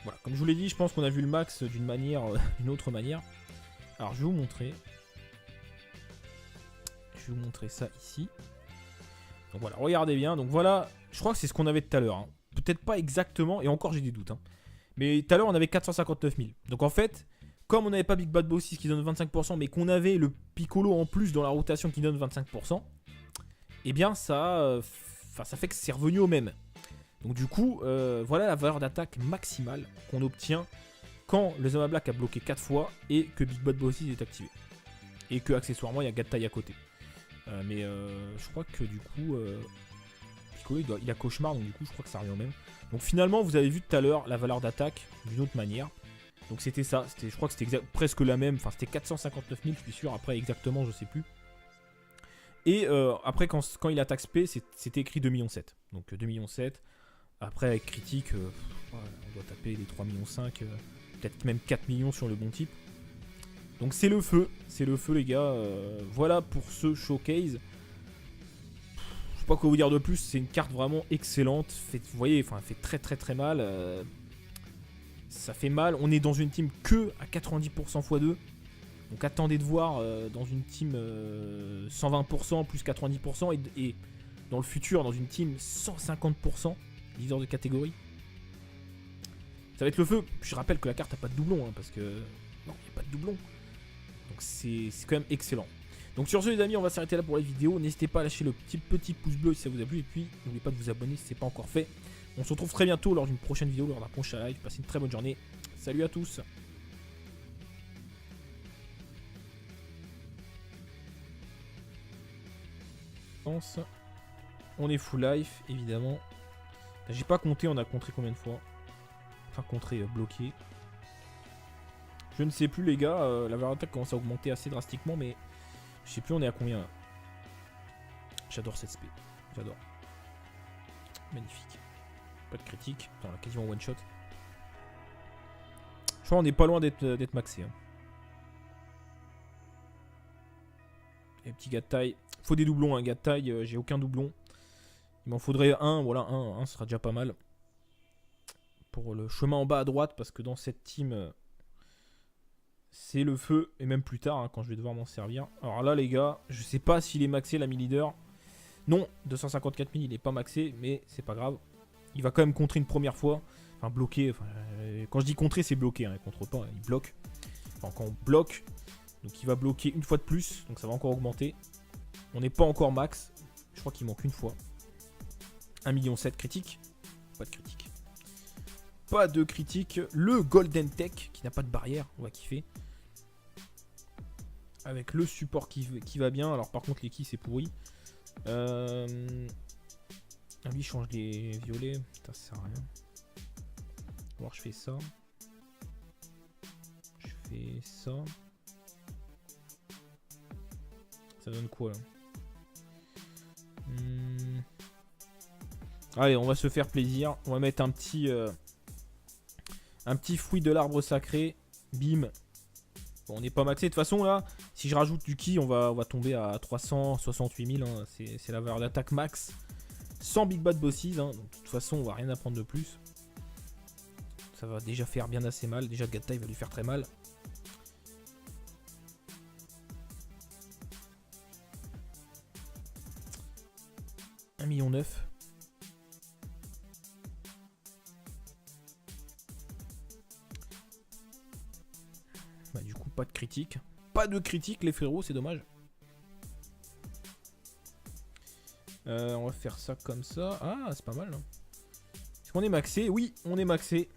Voilà, comme je vous l'ai dit, je pense qu'on a vu le max d'une manière, d'une autre manière. Alors, je vais vous montrer. Je vais vous montrer ça ici. Donc voilà, regardez bien. Donc voilà, je crois que c'est ce qu'on avait tout à l'heure. Hein. Peut-être pas exactement, et encore j'ai des doutes. Hein. Mais tout à l'heure, on avait 459 000. Donc en fait, comme on n'avait pas Big Bad Bossy qui donne 25%, mais qu'on avait le Piccolo en plus dans la rotation qui donne 25%, eh bien ça... ça fait que c'est revenu au même. Donc du coup, voilà la valeur d'attaque maximale qu'on obtient quand le Zamablack a bloqué 4 fois et que Big Bad Bossy est activé. Et que accessoirement il y a Gadtai à côté. Mais je crois que du coup, Piccolo il a cauchemar, donc du coup je crois que ça revient au même. Donc finalement vous avez vu tout à l'heure la valeur d'attaque d'une autre manière. Donc c'était ça, je crois que c'était presque la même, enfin c'était 459 000 je suis sûr, après exactement je sais plus. Et après, quand il attaque spé, c'était écrit 2,7 millions. Donc 2,7 millions. Après, avec critique, on doit taper les 3,5 millions. Peut-être même 4 millions sur le bon type. Donc c'est le feu, les gars. Voilà pour ce showcase. Je sais pas quoi vous dire de plus. C'est une carte vraiment excellente. Vous voyez, enfin, elle fait très très très mal. Ça fait mal. On est dans une team que à 90% x2. Donc attendez de voir dans une team 120% plus 90% et dans le futur dans une team 150% leader de catégorie. Ça va être le feu. Je rappelle que la carte n'a pas de doublon hein, parce que non, il n'y a pas de doublon. Donc c'est quand même excellent. Donc sur ce les amis, on va s'arrêter là pour la vidéo. N'hésitez pas à lâcher le petit pouce bleu si ça vous a plu et puis n'oubliez pas de vous abonner si ce n'est pas encore fait. On se retrouve très bientôt lors d'une prochaine vidéo, lors d'un prochain live. Passez une très bonne journée. Salut à tous. On est full life, évidemment. J'ai pas compté, on a contré combien de fois. Enfin, contré, bloqué. Je ne sais plus, les gars. La valeur d'attaque commence à augmenter assez drastiquement, mais je sais plus, on est à combien là. J'adore cette spé. J'adore. Magnifique. Pas de critique. Attends, on a quasiment one shot. Je crois qu'on est pas loin d'être maxé. Hein. Et petit gars de taille. Faut des doublons, un gars de taille, j'ai aucun doublon. Il m'en faudrait un, voilà, un sera déjà pas mal. Pour le chemin en bas à droite, parce que dans cette team, c'est le feu, et même plus tard, hein, quand je vais devoir m'en servir. Alors là, les gars, je sais pas s'il est maxé, l'ami leader. Non, 254 000, il est pas maxé, mais c'est pas grave. Il va quand même contrer une première fois. Enfin, bloquer. Enfin, quand je dis contrer, c'est bloquer. Hein, il contre pas, il bloque. Enfin, quand on bloque, donc il va bloquer une fois de plus. Donc ça va encore augmenter. On n'est pas encore max. Je crois qu'il manque une fois. 1,7 million critique. Pas de critique. Pas de critique. Le Golden Tech, qui n'a pas de barrière. On va kiffer. Avec le support qui va bien. Alors par contre, les keys, c'est pourri. Ah oui, je change les violets. Putain, ça sert à rien. Alors je fais ça. Je fais ça. Ça donne quoi là? Allez, on va se faire plaisir. On va mettre un petit fruit de l'arbre sacré. Bim. Bon, on n'est pas maxé. De toute façon, là, si je rajoute du ki, on va tomber à 368 000. Hein. C'est la valeur d'attaque max. Sans Big Bad Bosses. Hein. Donc, de toute façon, on va rien apprendre de plus. Ça va déjà faire bien assez mal. Déjà, Gatta, il va lui faire très mal. $1,9 million. Bah, du coup, pas de critique. Pas de critique, les frérots, c'est dommage. On va faire ça comme ça. Ah, c'est pas mal. Hein. Est-ce qu'on est maxé? Oui, on est maxé.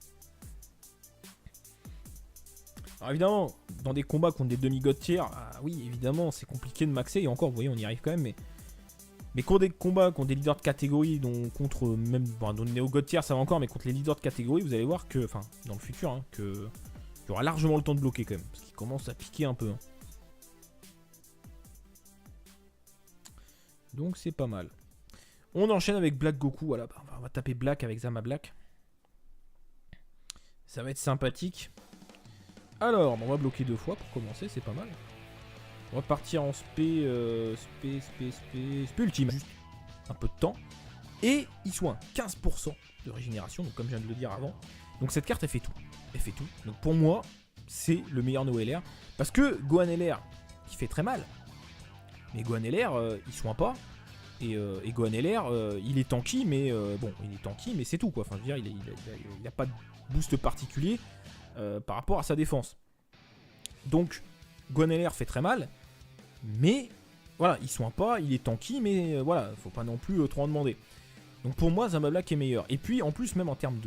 Alors évidemment, dans des combats contre des demi-god tiers, ah, oui, évidemment, c'est compliqué de maxer. Et encore, vous voyez, on y arrive quand même. Mais contre des combats, contre des leaders de catégorie, donc contre même bon, dans le néo-god tiers, ça va encore, mais contre les leaders de catégorie, vous allez voir que, enfin, dans le futur, hein, que il y aura largement le temps de bloquer quand même. Parce qu'il commence à piquer un peu. Hein. Donc c'est pas mal. On enchaîne avec Black Goku. Voilà, bah, on va taper Black avec Zama Black. Ça va être sympathique. Alors, on va bloquer 2 fois pour commencer, c'est pas mal. On va partir en spé ultime. Juste un peu de temps. Et il soigne 15% de régénération, donc comme je viens de le dire avant. Donc cette carte, elle fait tout. Elle fait tout. Donc pour moi, c'est le meilleur Noël. Parce que Gohan LR, qui fait très mal. Mais Gohan LR, il soigne pas. Et Gohan LR, il est tanky, mais bon, il est tanky, mais c'est tout quoi. Enfin, je veux dire, il n'a pas de boost particulier par rapport à sa défense. Donc, Gohan LR fait très mal, mais voilà, il soigne pas, il est tanky, mais voilà, faut pas non plus trop en demander. Donc pour moi, Zama Black est meilleur. Et puis en plus, même en termes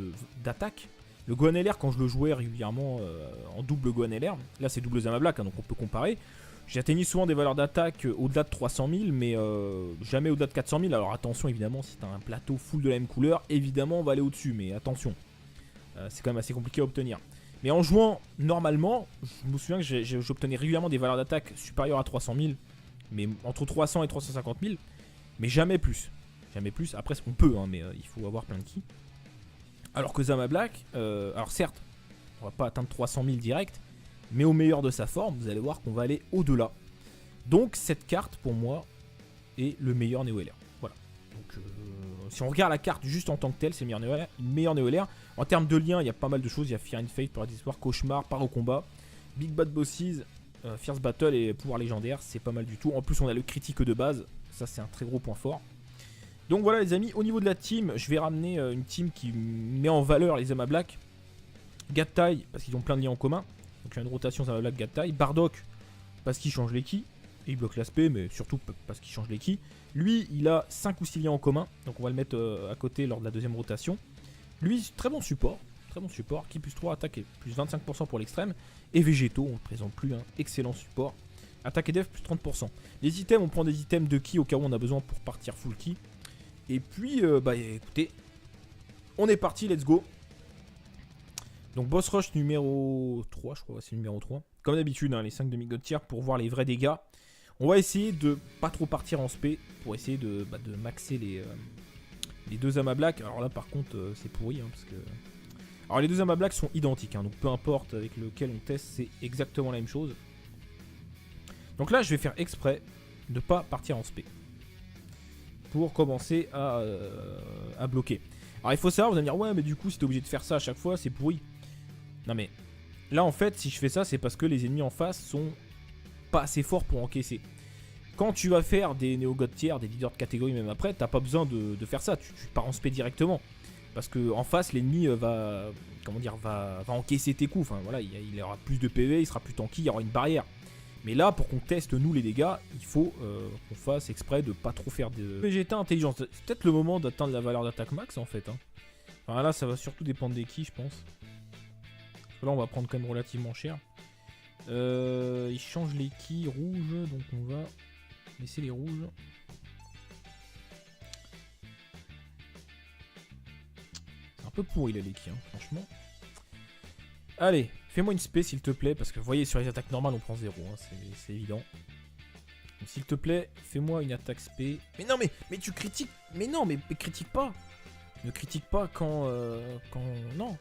d'attaque, le Gohan LR, quand je le jouais régulièrement en double Gohan LR, là c'est double Zama Black, hein, donc on peut comparer. J'atteignais souvent des valeurs d'attaque au-delà de 300 000, mais jamais au-delà de 400 000. Alors attention, évidemment, si tu as un plateau full de la même couleur, évidemment, on va aller au-dessus. Mais attention, c'est quand même assez compliqué à obtenir. Mais en jouant normalement, je me souviens que j'obtenais régulièrement des valeurs d'attaque supérieures à 300 000. Mais entre 300 et 350 000. Mais jamais plus. Jamais plus. Après, on peut, hein, mais il faut avoir plein de ki. Alors que Zama Black, alors certes, on va pas atteindre 300 000 direct. Mais au meilleur de sa forme, vous allez voir qu'on va aller au-delà. Donc cette carte, pour moi, est le meilleur Néo-LR. Voilà. Donc si on regarde la carte juste en tant que telle, c'est le meilleur Néo-LR. En termes de liens, il y a pas mal de choses. Il y a Fear and Fate, Paradise Espoir, Cauchemar, Par au combat, Big Bad Bosses, Fierce Battle et pouvoir légendaire. C'est pas mal du tout. En plus, on a le critique de base. Ça, c'est un très gros point fort. Donc voilà les amis, au niveau de la team, je vais ramener une team qui met en valeur les Zama Black. Gattai, parce qu'ils ont plein de liens en commun. Donc il y a une rotation Zama Black, Gattai. Bardock, parce qu'il change les ki. Et il bloque l'aspect, mais surtout parce qu'il change les ki. Lui, il a 5 ou 6 liens en commun. Donc on va le mettre à côté lors de la deuxième rotation. Lui, très bon support. Très bon support. Ki plus 3, attaque et plus 25% pour l'extrême. Et végétaux, on ne présente plus. Hein. Excellent support. Attaque et def plus 30%. Les items, on prend des items de ki au cas où on a besoin pour partir full ki. Et puis, bah écoutez, on est parti, let's go. Donc boss rush numéro 3, je crois, c'est le numéro 3. Comme d'habitude, hein, les 5 demi-god tiers pour voir les vrais dégâts. On va essayer de pas trop partir en spé pour essayer de maxer les deux Zama Black. Alors là, par contre, c'est pourri, hein, parce que... Alors les deux Zama Black sont identiques, hein, donc peu importe avec lequel on teste, c'est exactement la même chose. Donc là, je vais faire exprès de pas partir en spé pour commencer à bloquer. Alors il faut savoir, vous allez me dire, ouais mais du coup si t'es obligé de faire ça à chaque fois, c'est pourri. Non mais, là en fait si je fais ça c'est parce que les ennemis en face sont pas assez forts pour encaisser. Quand tu vas faire des néo-god tiers, des leaders de catégorie même après, t'as pas besoin de faire ça, tu pars en spé directement. Parce que en face l'ennemi va encaisser tes coups, enfin voilà, il aura plus de PV, il sera plus tanky, il y aura une barrière. Mais là pour qu'on teste nous les dégâts, il faut qu'on fasse exprès de pas trop faire de Vegeta intelligence. C'est peut-être le moment d'atteindre la valeur d'attaque max en fait. Hein. Enfin là ça va surtout dépendre des ki je pense. Là on va prendre quand même relativement cher. Il change les ki rouges, donc on va laisser les rouges. C'est un peu pourri là les ki, hein, franchement. Allez, fais-moi une spé s'il te plaît, parce que vous voyez sur les attaques normales on prend 0, hein, c'est évident. Donc s'il te plaît, fais-moi une attaque spé. Mais non mais tu critiques. Mais non mais critique pas. Ne critique pas quand. Non.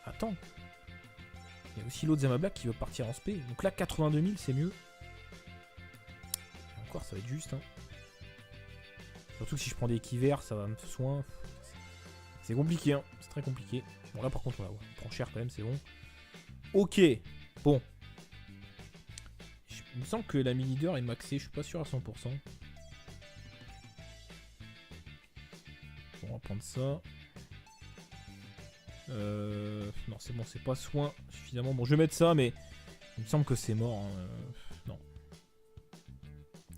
Attends. Il y a aussi l'autre Zamablack qui veut partir en spé. Donc là 82 000 c'est mieux. Et encore ça va être juste. Hein. Surtout que si je prends des ki verts ça va me soin. C'est compliqué hein. C'est très compliqué. Bon là par contre voilà, on prend cher quand même c'est bon. Ok. Bon. Il me semble que la mini-leader est maxée. Je suis pas sûr à 100%. Bon on va prendre ça. Non c'est bon c'est pas soin suffisamment. Bon je vais mettre ça mais il me semble que c'est mort. Hein. Non.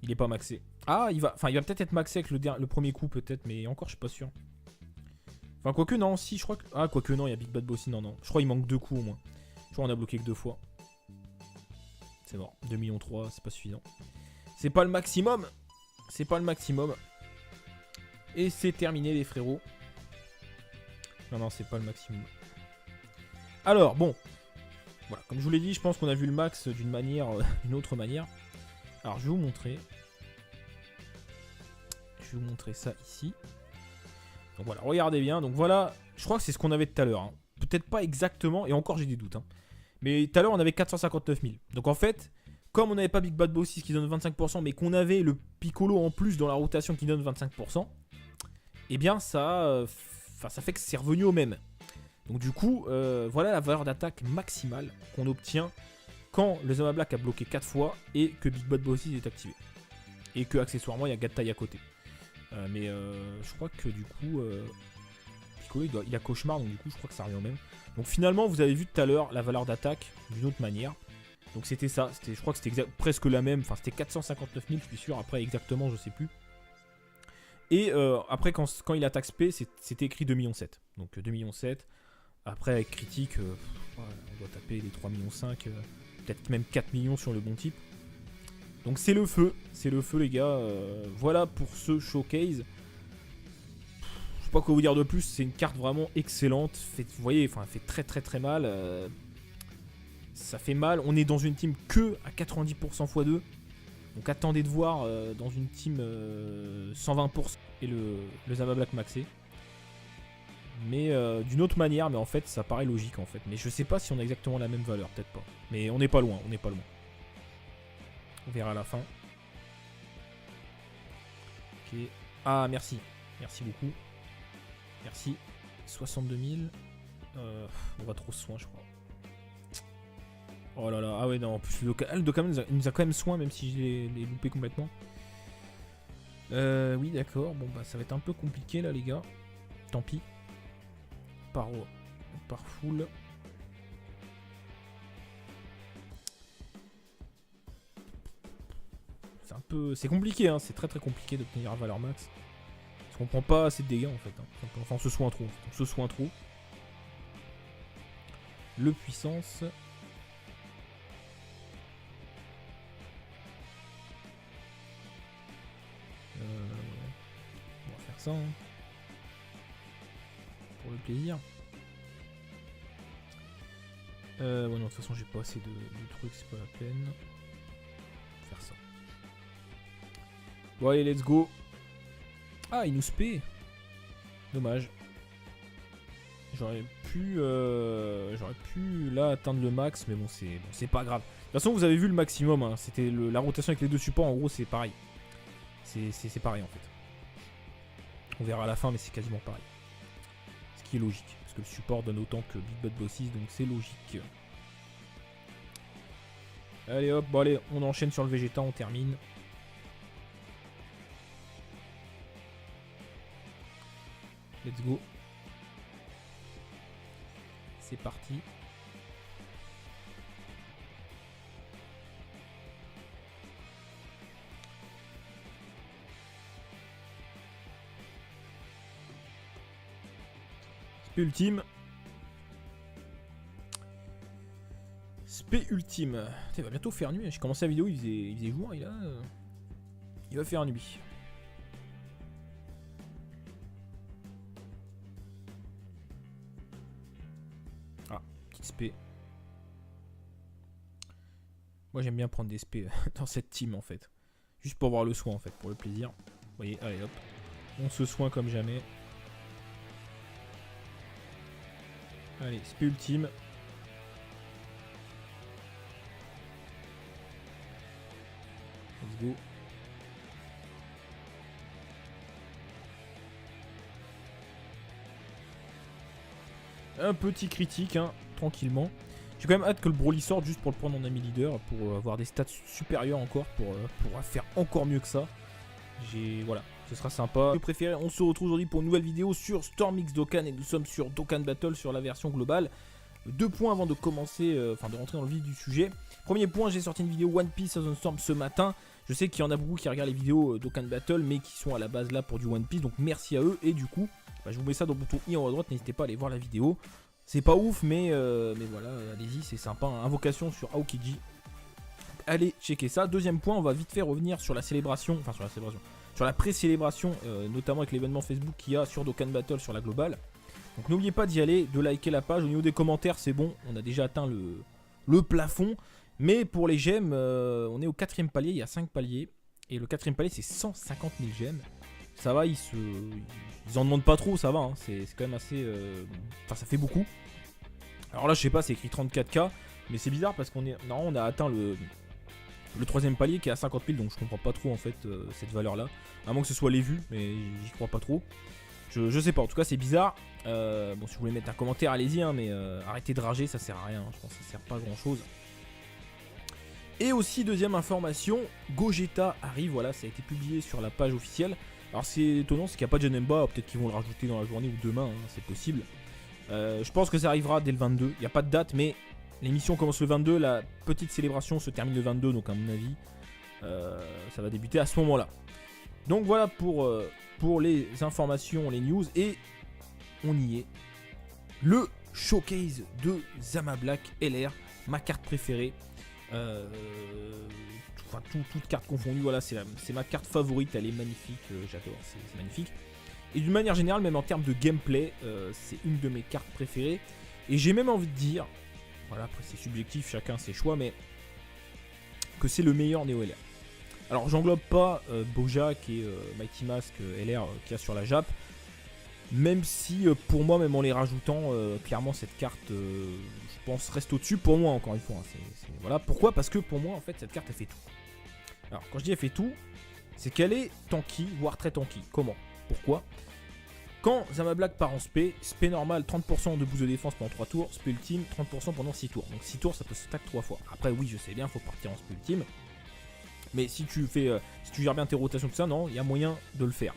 Il est pas maxé. Ah il va peut-être être maxé avec le premier coup peut-être mais encore je suis pas sûr. Enfin quoique non si je crois que... Ah quoique non il y a Big Bad Bossy non. Je crois qu'il manque 2 coups au moins. Je crois qu'on a bloqué que 2 fois. C'est mort. 2,3 millions c'est pas suffisant. C'est pas le maximum. C'est pas le maximum. Et c'est terminé les frérots. Non, c'est pas le maximum. Alors, bon. Voilà, comme je vous l'ai dit, je pense qu'on a vu le max d'une autre manière. Alors, je vais vous montrer. Je vais vous montrer ça ici. Donc voilà, regardez bien. Donc voilà, je crois que c'est ce qu'on avait tout à l'heure. Hein. Peut-être pas exactement, et encore j'ai des doutes. Hein. Mais tout à l'heure, on avait 459 000. Donc en fait, comme on n'avait pas Big Bad Bossy qui donne 25%, mais qu'on avait le Piccolo en plus dans la rotation qui donne 25%, eh bien ça fait que c'est revenu au même. Donc du coup, voilà la valeur d'attaque maximale qu'on obtient quand le Zamablack a bloqué 4 fois et que Big Bad Bossy est activé. Et que accessoirement il y a Gattai à côté. Mais je crois que du coup, Piccolo il a cauchemar, donc du coup je crois que ça revient au même. Donc finalement vous avez vu tout à l'heure la valeur d'attaque d'une autre manière. Donc c'était ça, je crois que c'était presque la même, enfin c'était 459 000 je suis sûr, après exactement je sais plus. Et après quand il attaque SP c'était écrit 2,7 millions. Donc 2,7 millions. Après avec critique, on doit taper les 3,5 millions, peut-être même 4 millions sur le bon type. Donc c'est le feu les gars. Voilà pour ce showcase. Je sais pas quoi vous dire de plus, c'est une carte vraiment excellente. Vous voyez, enfin, elle fait très très très mal. Ça fait mal. On est dans une team que à 90% x2. Donc attendez de voir dans une team 120% et le Zamablack maxé. Mais d'une autre manière, mais en fait ça paraît logique en fait. Mais je sais pas si on a exactement la même valeur, peut-être pas. Mais on n'est pas loin, On verra à la fin. Ok. Ah merci, merci beaucoup. Merci. 62 000. On va trop soin je crois. Oh là là, ah ouais non, en plus le Dokkan il nous a quand même soin même si je l'ai loupé complètement. Oui d'accord, bon bah ça va être un peu compliqué là les gars. Tant pis. Par full. C'est compliqué hein, c'est très très compliqué d'obtenir la valeur max. Parce qu'on prend pas assez de dégâts en fait. Hein. Enfin on se soigne trop. On se soigne trop. Le puissance. On va faire ça hein. Pour le plaisir. Ouais non de toute façon j'ai pas assez de trucs, c'est pas la peine. On va faire ça. Bon allez let's go. Ah il nous spé. Dommage. J'aurais pu là atteindre le max mais bon c'est pas grave. De toute façon vous avez vu le maximum hein. C'était la rotation avec les deux supports en gros c'est pareil. C'est pareil en fait. On verra à la fin mais c'est quasiment pareil. Ce qui est logique. Parce que le support donne autant que Big Bad Bossy donc c'est logique. Allez hop, bon allez, on enchaîne sur le Vegeta, on termine. Let's go. C'est parti. Spé ultime. Spé ultime. Putain, il va bientôt faire nuit. J'ai commencé la vidéo, il faisait jour et là. Il va faire nuit. Ah, petite spé. Moi j'aime bien prendre des spé dans cette team en fait. Juste pour voir le soin en fait, pour le plaisir. Vous voyez, allez hop. On se soigne comme jamais. Allez, spé ultime. Let's go. Un petit critique, hein, tranquillement. J'ai quand même hâte que le Broly sorte juste pour le prendre en ami leader, pour avoir des stats supérieures encore, pour faire encore mieux que ça. Voilà, ce sera sympa. Je préfère, on se retrouve aujourd'hui pour une nouvelle vidéo sur Storm X Dokkan et nous sommes sur Dokkan Battle sur la version globale. 2 points avant de commencer, de rentrer dans le vif du sujet. Premier point, j'ai sorti une vidéo One Piece Thousand Storm ce matin. Je sais qu'il y en a beaucoup qui regardent les vidéos Dokkan Battle, mais qui sont à la base là pour du One Piece, donc merci à eux. Et du coup, je vous mets ça dans le bouton I en haut à droite, n'hésitez pas à aller voir la vidéo. C'est pas ouf, mais voilà, allez-y, c'est sympa. Hein. Invocation sur Aokiji. Allez checker ça. Deuxième point, on va vite fait revenir sur la célébration, sur la pré-célébration, notamment avec l'événement Facebook qu'il y a sur Dokkan Battle sur la globale. Donc n'oubliez pas d'y aller, de liker la page. Au niveau des commentaires, c'est bon, on a déjà atteint le plafond. Mais pour les gemmes, on est au 4ème palier, il y a 5 paliers. Et le 4ème palier, c'est 150 000 gemmes. Ça va, ils en demandent pas trop, ça va. Hein. C'est quand même assez... Enfin, ça fait beaucoup. Alors là, je sais pas, c'est écrit 34K. Mais c'est bizarre parce qu'on on a atteint le 3ème palier qui est à 50 000. Donc je comprends pas trop en fait cette valeur-là. À moins que ce soit les vues, mais j'y crois pas trop. Je sais pas, en tout cas c'est bizarre. Bon, si vous voulez mettre un commentaire, allez-y, hein, mais arrêtez de rager, ça sert à rien. Je pense que ça sert pas à grand chose. Et aussi, deuxième information, Gogeta arrive, voilà, ça a été publié sur la page officielle. Alors c'est étonnant, c'est qu'il n'y a pas de Janemba, peut-être qu'ils vont le rajouter dans la journée ou demain, hein, c'est possible. Je pense que ça arrivera dès le 22, il n'y a pas de date, mais l'émission commence le 22, la petite célébration se termine le 22, donc à mon avis, ça va débuter à ce moment-là. Donc voilà pour les informations, les news, et on y est. Le showcase de Zama Black LR, ma carte préférée. Enfin, toutes cartes confondues, voilà, c'est ma carte favorite, elle est magnifique, j'adore, c'est magnifique. Et d'une manière générale, même en termes de gameplay, c'est une de mes cartes préférées. Et j'ai même envie de dire, voilà, après c'est subjectif, chacun ses choix, mais que c'est le meilleur Neo LR. Alors j'englobe pas Bojack et Mighty Mask LR qu'il y a sur la Jap. Même si pour moi, même en les rajoutant, clairement cette carte, je pense, reste au-dessus pour moi encore une fois. Hein, voilà. Pourquoi? Parce que pour moi, en fait, cette carte, elle fait tout. Alors quand je dis elle fait tout, c'est qu'elle est tanky, voire très tanky. Comment? Pourquoi? Quand Zama Black part en spé normal, 30% de boost de défense pendant 3 tours, spé ultime, 30% pendant 6 tours. Donc 6 tours, ça peut se stack 3 fois. Après, oui, je sais bien, il faut partir en spé ultime. Mais si tu gères bien tes rotations, tout ça, non, il y a moyen de le faire.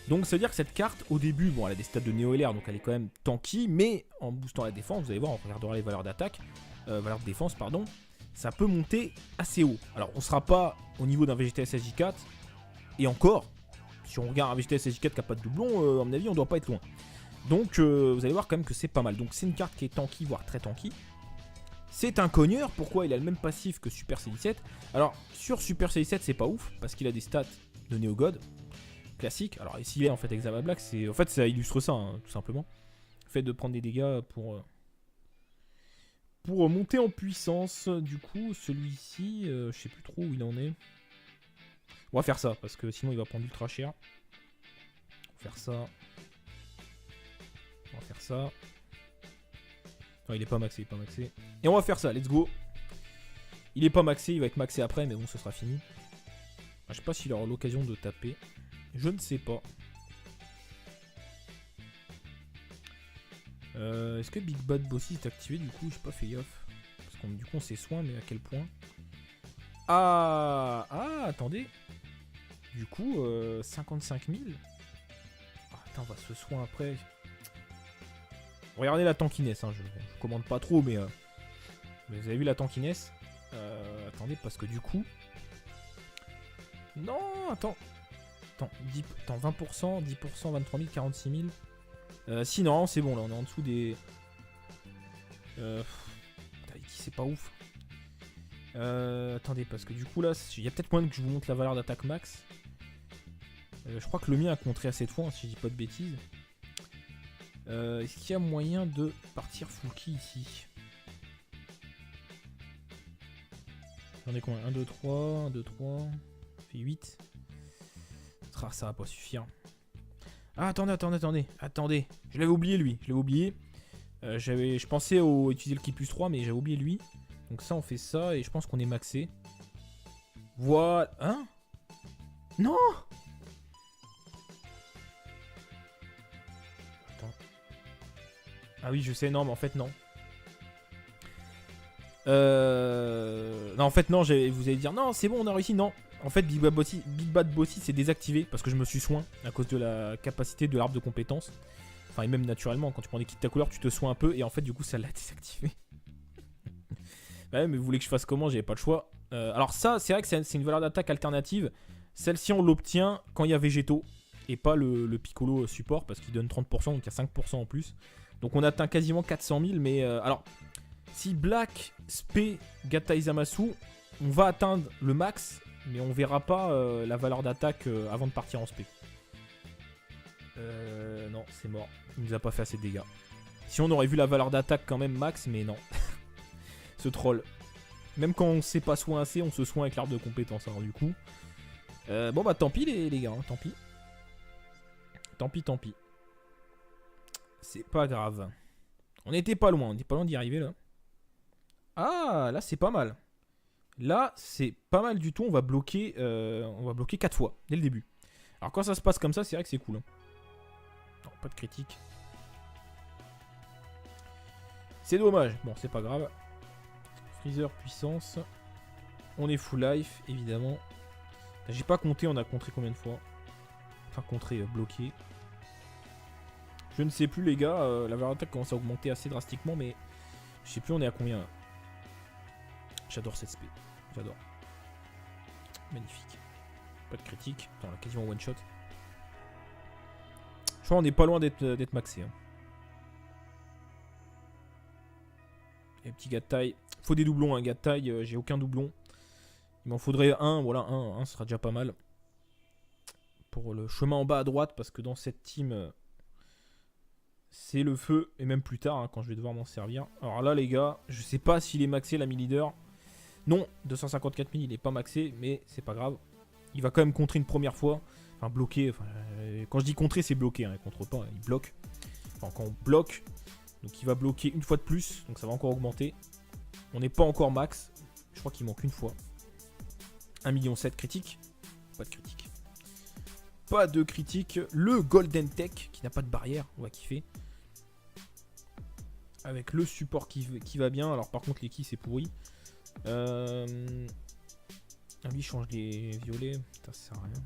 Donc ça veut dire que cette carte, au début, bon, elle a des stats de Neo LR, donc elle est quand même tanky, mais en boostant la défense, vous allez voir, on regardera les valeurs d'attaque, valeurs de défense, pardon, ça peut monter assez haut. Alors on sera pas au niveau d'un Vegeta SSJ4, et encore, si on regarde un Vegeta SSJ4 qui n'a pas de doublon, à mon avis, on doit pas être loin. Donc vous allez voir quand même que c'est pas mal. Donc c'est une carte qui est tanky, voire très tanky. C'est un cogneur, pourquoi il a le même passif que Super C17. Alors sur Super C17 c'est pas ouf, parce qu'il a des stats de Neo God classique. Alors ici en fait avec Zama Black, en fait ça illustre ça, hein, tout simplement. Le fait de prendre des dégâts pour monter en puissance. Du coup celui-ci, je sais plus trop où il en est. On va faire ça, parce que sinon il va prendre ultra cher. On va faire ça. On va faire ça. Non, il est pas maxé, Et on va faire ça, let's go. Il est pas maxé, il va être maxé après, mais bon, ce sera fini. Je sais pas s'il aura l'occasion de taper. Je ne sais pas. Est-ce que Big Bad Bossy est activé? Du coup, j'ai pas fait gaffe. Parce que du coup, on sait soin, mais à quel point? Ah, attendez. Du coup, 55 000. Ah, attends, on va se soin après. Regardez la tankiness, hein, je commande pas trop, mais vous avez vu la tankiness. Attendez, parce que du coup... Non, attends. Attends, 20%, 10%, 23 000, 46 000. Si, non, c'est bon, là, on est en dessous des... c'est pas ouf. Attendez, parce que du coup, là, il y a peut-être moyen que je vous montre la valeur d'attaque max. Je crois que le mien a contré assez de fois, hein, si je dis pas de bêtises. Est-ce qu'il y a moyen de partir full key ici? J'en ai combien? 1, 2, 3, 1, 2, 3. Ça fait 8. Ah, ça va pas suffire. Ah, attendez. Je l'avais oublié, lui. Je pensais utiliser le key plus 3, mais j'avais oublié lui. Donc ça, on fait ça, et je pense qu'on est maxé. Voilà. Hein? Non! Attends. Ah oui, je sais, non, mais en fait, non. Non, en fait, non, vous allez dire, non, c'est bon, on a réussi, non. En fait, Big Bad Bossy c'est désactivé parce que je me suis soin à cause de la capacité de l'arbre de compétences. Enfin, et même naturellement, quand tu prends des kits de ta couleur, tu te soins un peu et en fait, du coup, ça l'a désactivé. Bah ouais, mais vous voulez que je fasse comment? J'avais pas le choix. Alors, ça, c'est vrai que c'est une valeur d'attaque alternative. Celle-ci, on l'obtient quand il y a Végéto et pas le Piccolo support parce qu'il donne 30%, donc il y a 5% en plus. Donc, on atteint quasiment 400 000, mais alors. Si Black, Spé, Gata Izamasu, on va atteindre le max, mais on verra pas la valeur d'attaque avant de partir en Spé. Non, c'est mort. Il nous a pas fait assez de dégâts. Si on aurait vu la valeur d'attaque quand même max, mais non. Ce troll. Même quand on sait pas soin assez, on se soigne avec l'arbre de compétences. Alors du coup... bon bah tant pis les gars, hein, tant pis. Tant pis. C'est pas grave. On était pas loin d'y arriver là. Ah, là c'est pas mal. Là c'est pas mal du tout. On va bloquer 4 fois dès le début. Alors quand ça se passe comme ça, c'est vrai que c'est cool. Hein. Non, pas de critique. C'est dommage. Bon, c'est pas grave. Freezer puissance. On est full life, évidemment. J'ai pas compté, on a contré combien de fois. Enfin, contré, bloqué. Je ne sais plus les gars. La valeur d'attaque commence à augmenter assez drastiquement, mais je sais plus on est à combien là. J'adore cette spé. J'adore. Magnifique. Pas de critique. Attends, là, quasiment one shot. Je crois qu'on est pas loin d'être maxé. Hein. Et petit gars de taille. Faut des doublons, un gars de taille. J'ai aucun doublon. Il m'en faudrait un. Voilà, un sera déjà pas mal. Pour le chemin en bas à droite. Parce que dans cette team, c'est le feu. Et même plus tard, hein, quand je vais devoir m'en servir. Alors là, les gars, je sais pas s'il est maxé, l'ami leader. Non, 254 000, il est pas maxé. Mais c'est pas grave. Il va quand même contrer une première fois. Enfin, bloquer. Enfin, quand je dis contrer, c'est bloquer. Hein, il contre pas, il bloque. Enfin, quand on bloque. Donc il va bloquer une fois de plus. Donc ça va encore augmenter. On n'est pas encore max. Je crois qu'il manque une fois. 1,7 million critique. Pas de critique. Pas de critique. Le Golden Tech qui n'a pas de barrière. On va kiffer. Avec le support qui va bien. Alors par contre les keys c'est pourri. Ah lui il change les violets. Putain, ça sert à rien.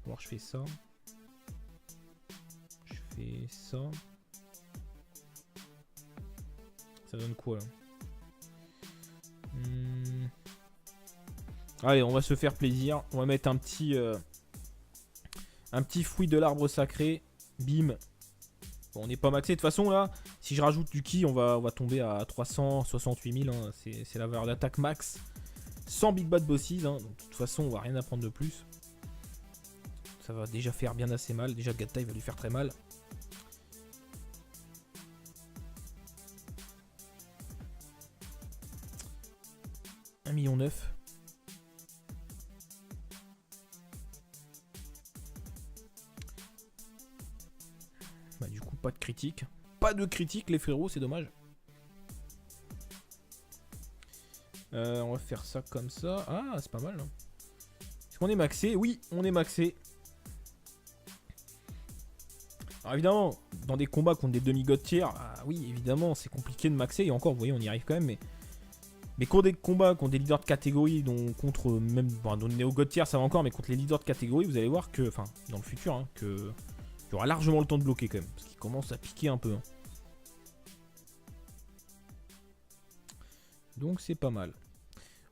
Alors je fais ça. Je fais ça. Ça donne quoi là? Allez, on va se faire plaisir. On va mettre un petit fruit de l'arbre sacré. Bim. Bon, on n'est pas maxé. De toute façon, là, si je rajoute du ki, on va tomber à 368 000. Hein. C'est la valeur d'attaque max. Sans Big Bad Bosses. Hein. Donc, de toute façon, on va rien apprendre de plus. Ça va déjà faire bien assez mal. Déjà, Gatta, il va lui faire très mal. $1,9 million. Bah, du coup, pas de critique. Pas de critique, les frérots, c'est dommage. On va faire ça comme ça. Ah, c'est pas mal. Hein. Est-ce qu'on est maxé? Oui, on est maxé. Alors évidemment, dans des combats contre des demi-god tiers, ah, oui, évidemment, c'est compliqué de maxer. Et encore, vous voyez, on y arrive quand même. Mais contre des combats, contre des leaders de catégorie, dont contre même bon, Néo God Tier ça va encore, mais contre les leaders de catégorie, vous allez voir que, enfin, dans le futur, hein, que il y aura largement le temps de bloquer quand même, parce qu'il commence à piquer un peu. Hein. Donc c'est pas mal.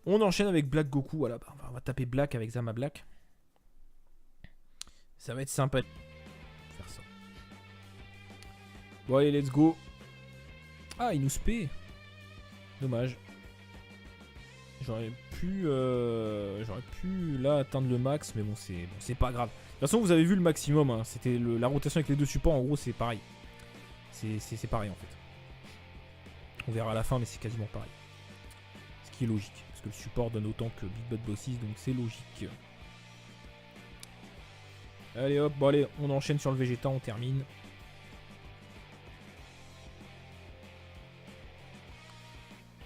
On enchaîne avec Black Goku, voilà, bah, on va taper Black avec Zama Black. Ça va être sympa de faire ça. Bon allez, let's go. Ah, il nous spé. Dommage. J'aurais pu là atteindre le max, mais bon c'est pas grave. De toute façon vous avez vu le maximum, hein. C'était la rotation avec les deux supports, en gros c'est pareil. C'est pareil en fait. On verra à la fin mais c'est quasiment pareil. Ce qui est logique, parce que le support donne autant que Big Bad Bossis, donc c'est logique. Allez hop, bon allez, on enchaîne sur le Vegeta, on termine.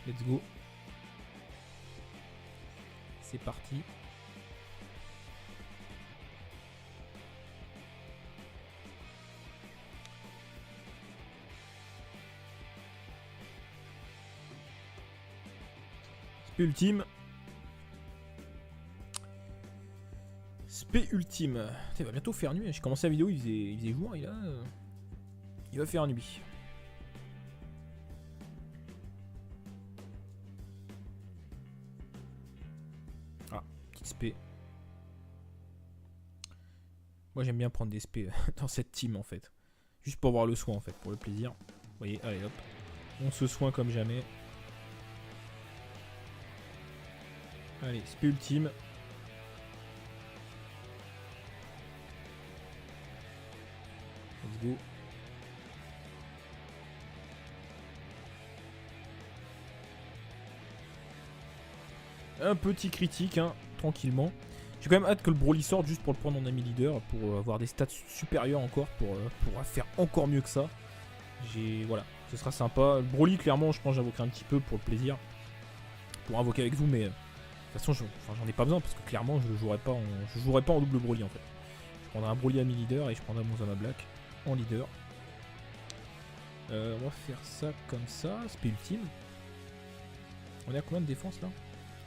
Let's go. C'est parti. Spé ultime. Spé ultime. Il va bientôt faire nuit. J'ai commencé la vidéo, il faisait jour. Il va faire nuit. Ah, petite spé. Moi j'aime bien prendre des spé dans cette team en fait. Juste pour avoir le soin en fait, pour le plaisir. Vous voyez, allez hop. On se soigne comme jamais. Allez, spé ultime. Let's go. Un petit critique, hein, tranquillement. J'ai quand même hâte que le Broly sorte juste pour le prendre en ami leader, pour avoir des stats supérieures encore, pour faire encore mieux que ça. Voilà, ce sera sympa. Le Broly, clairement, je pense que j'invoquerai un petit peu pour le plaisir. Pour invoquer avec vous, mais de toute façon, j'en ai pas besoin, parce que clairement, je jouerai pas en double Broly, en fait. Je prendrai un Broly ami leader, et je prendrai mon Zama Black en leader. On va faire ça comme ça, spé ultime. On est à combien de défense, là?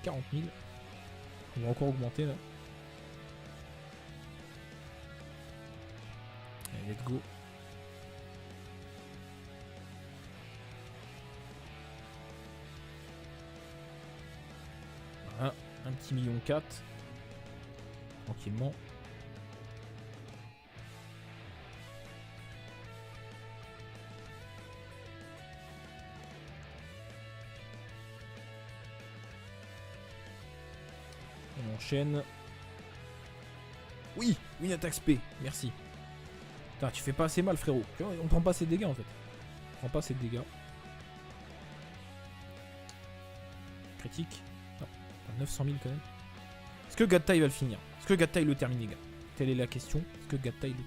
40 000. On va encore augmenter là. Allez, let's go. Voilà, un petit 1,4 million. Tranquillement. On enchaîne. Oui, une attaque spé, merci. Putain, tu fais pas assez mal, frérot. On prend pas assez de dégâts en fait. On prend pas assez de dégâts. Critique. Non, 900 000 quand même. Est-ce que Gadtai va le finir? Est-ce que Gadtai le termine, les gars? Telle est la question. Est-ce que Gadtai le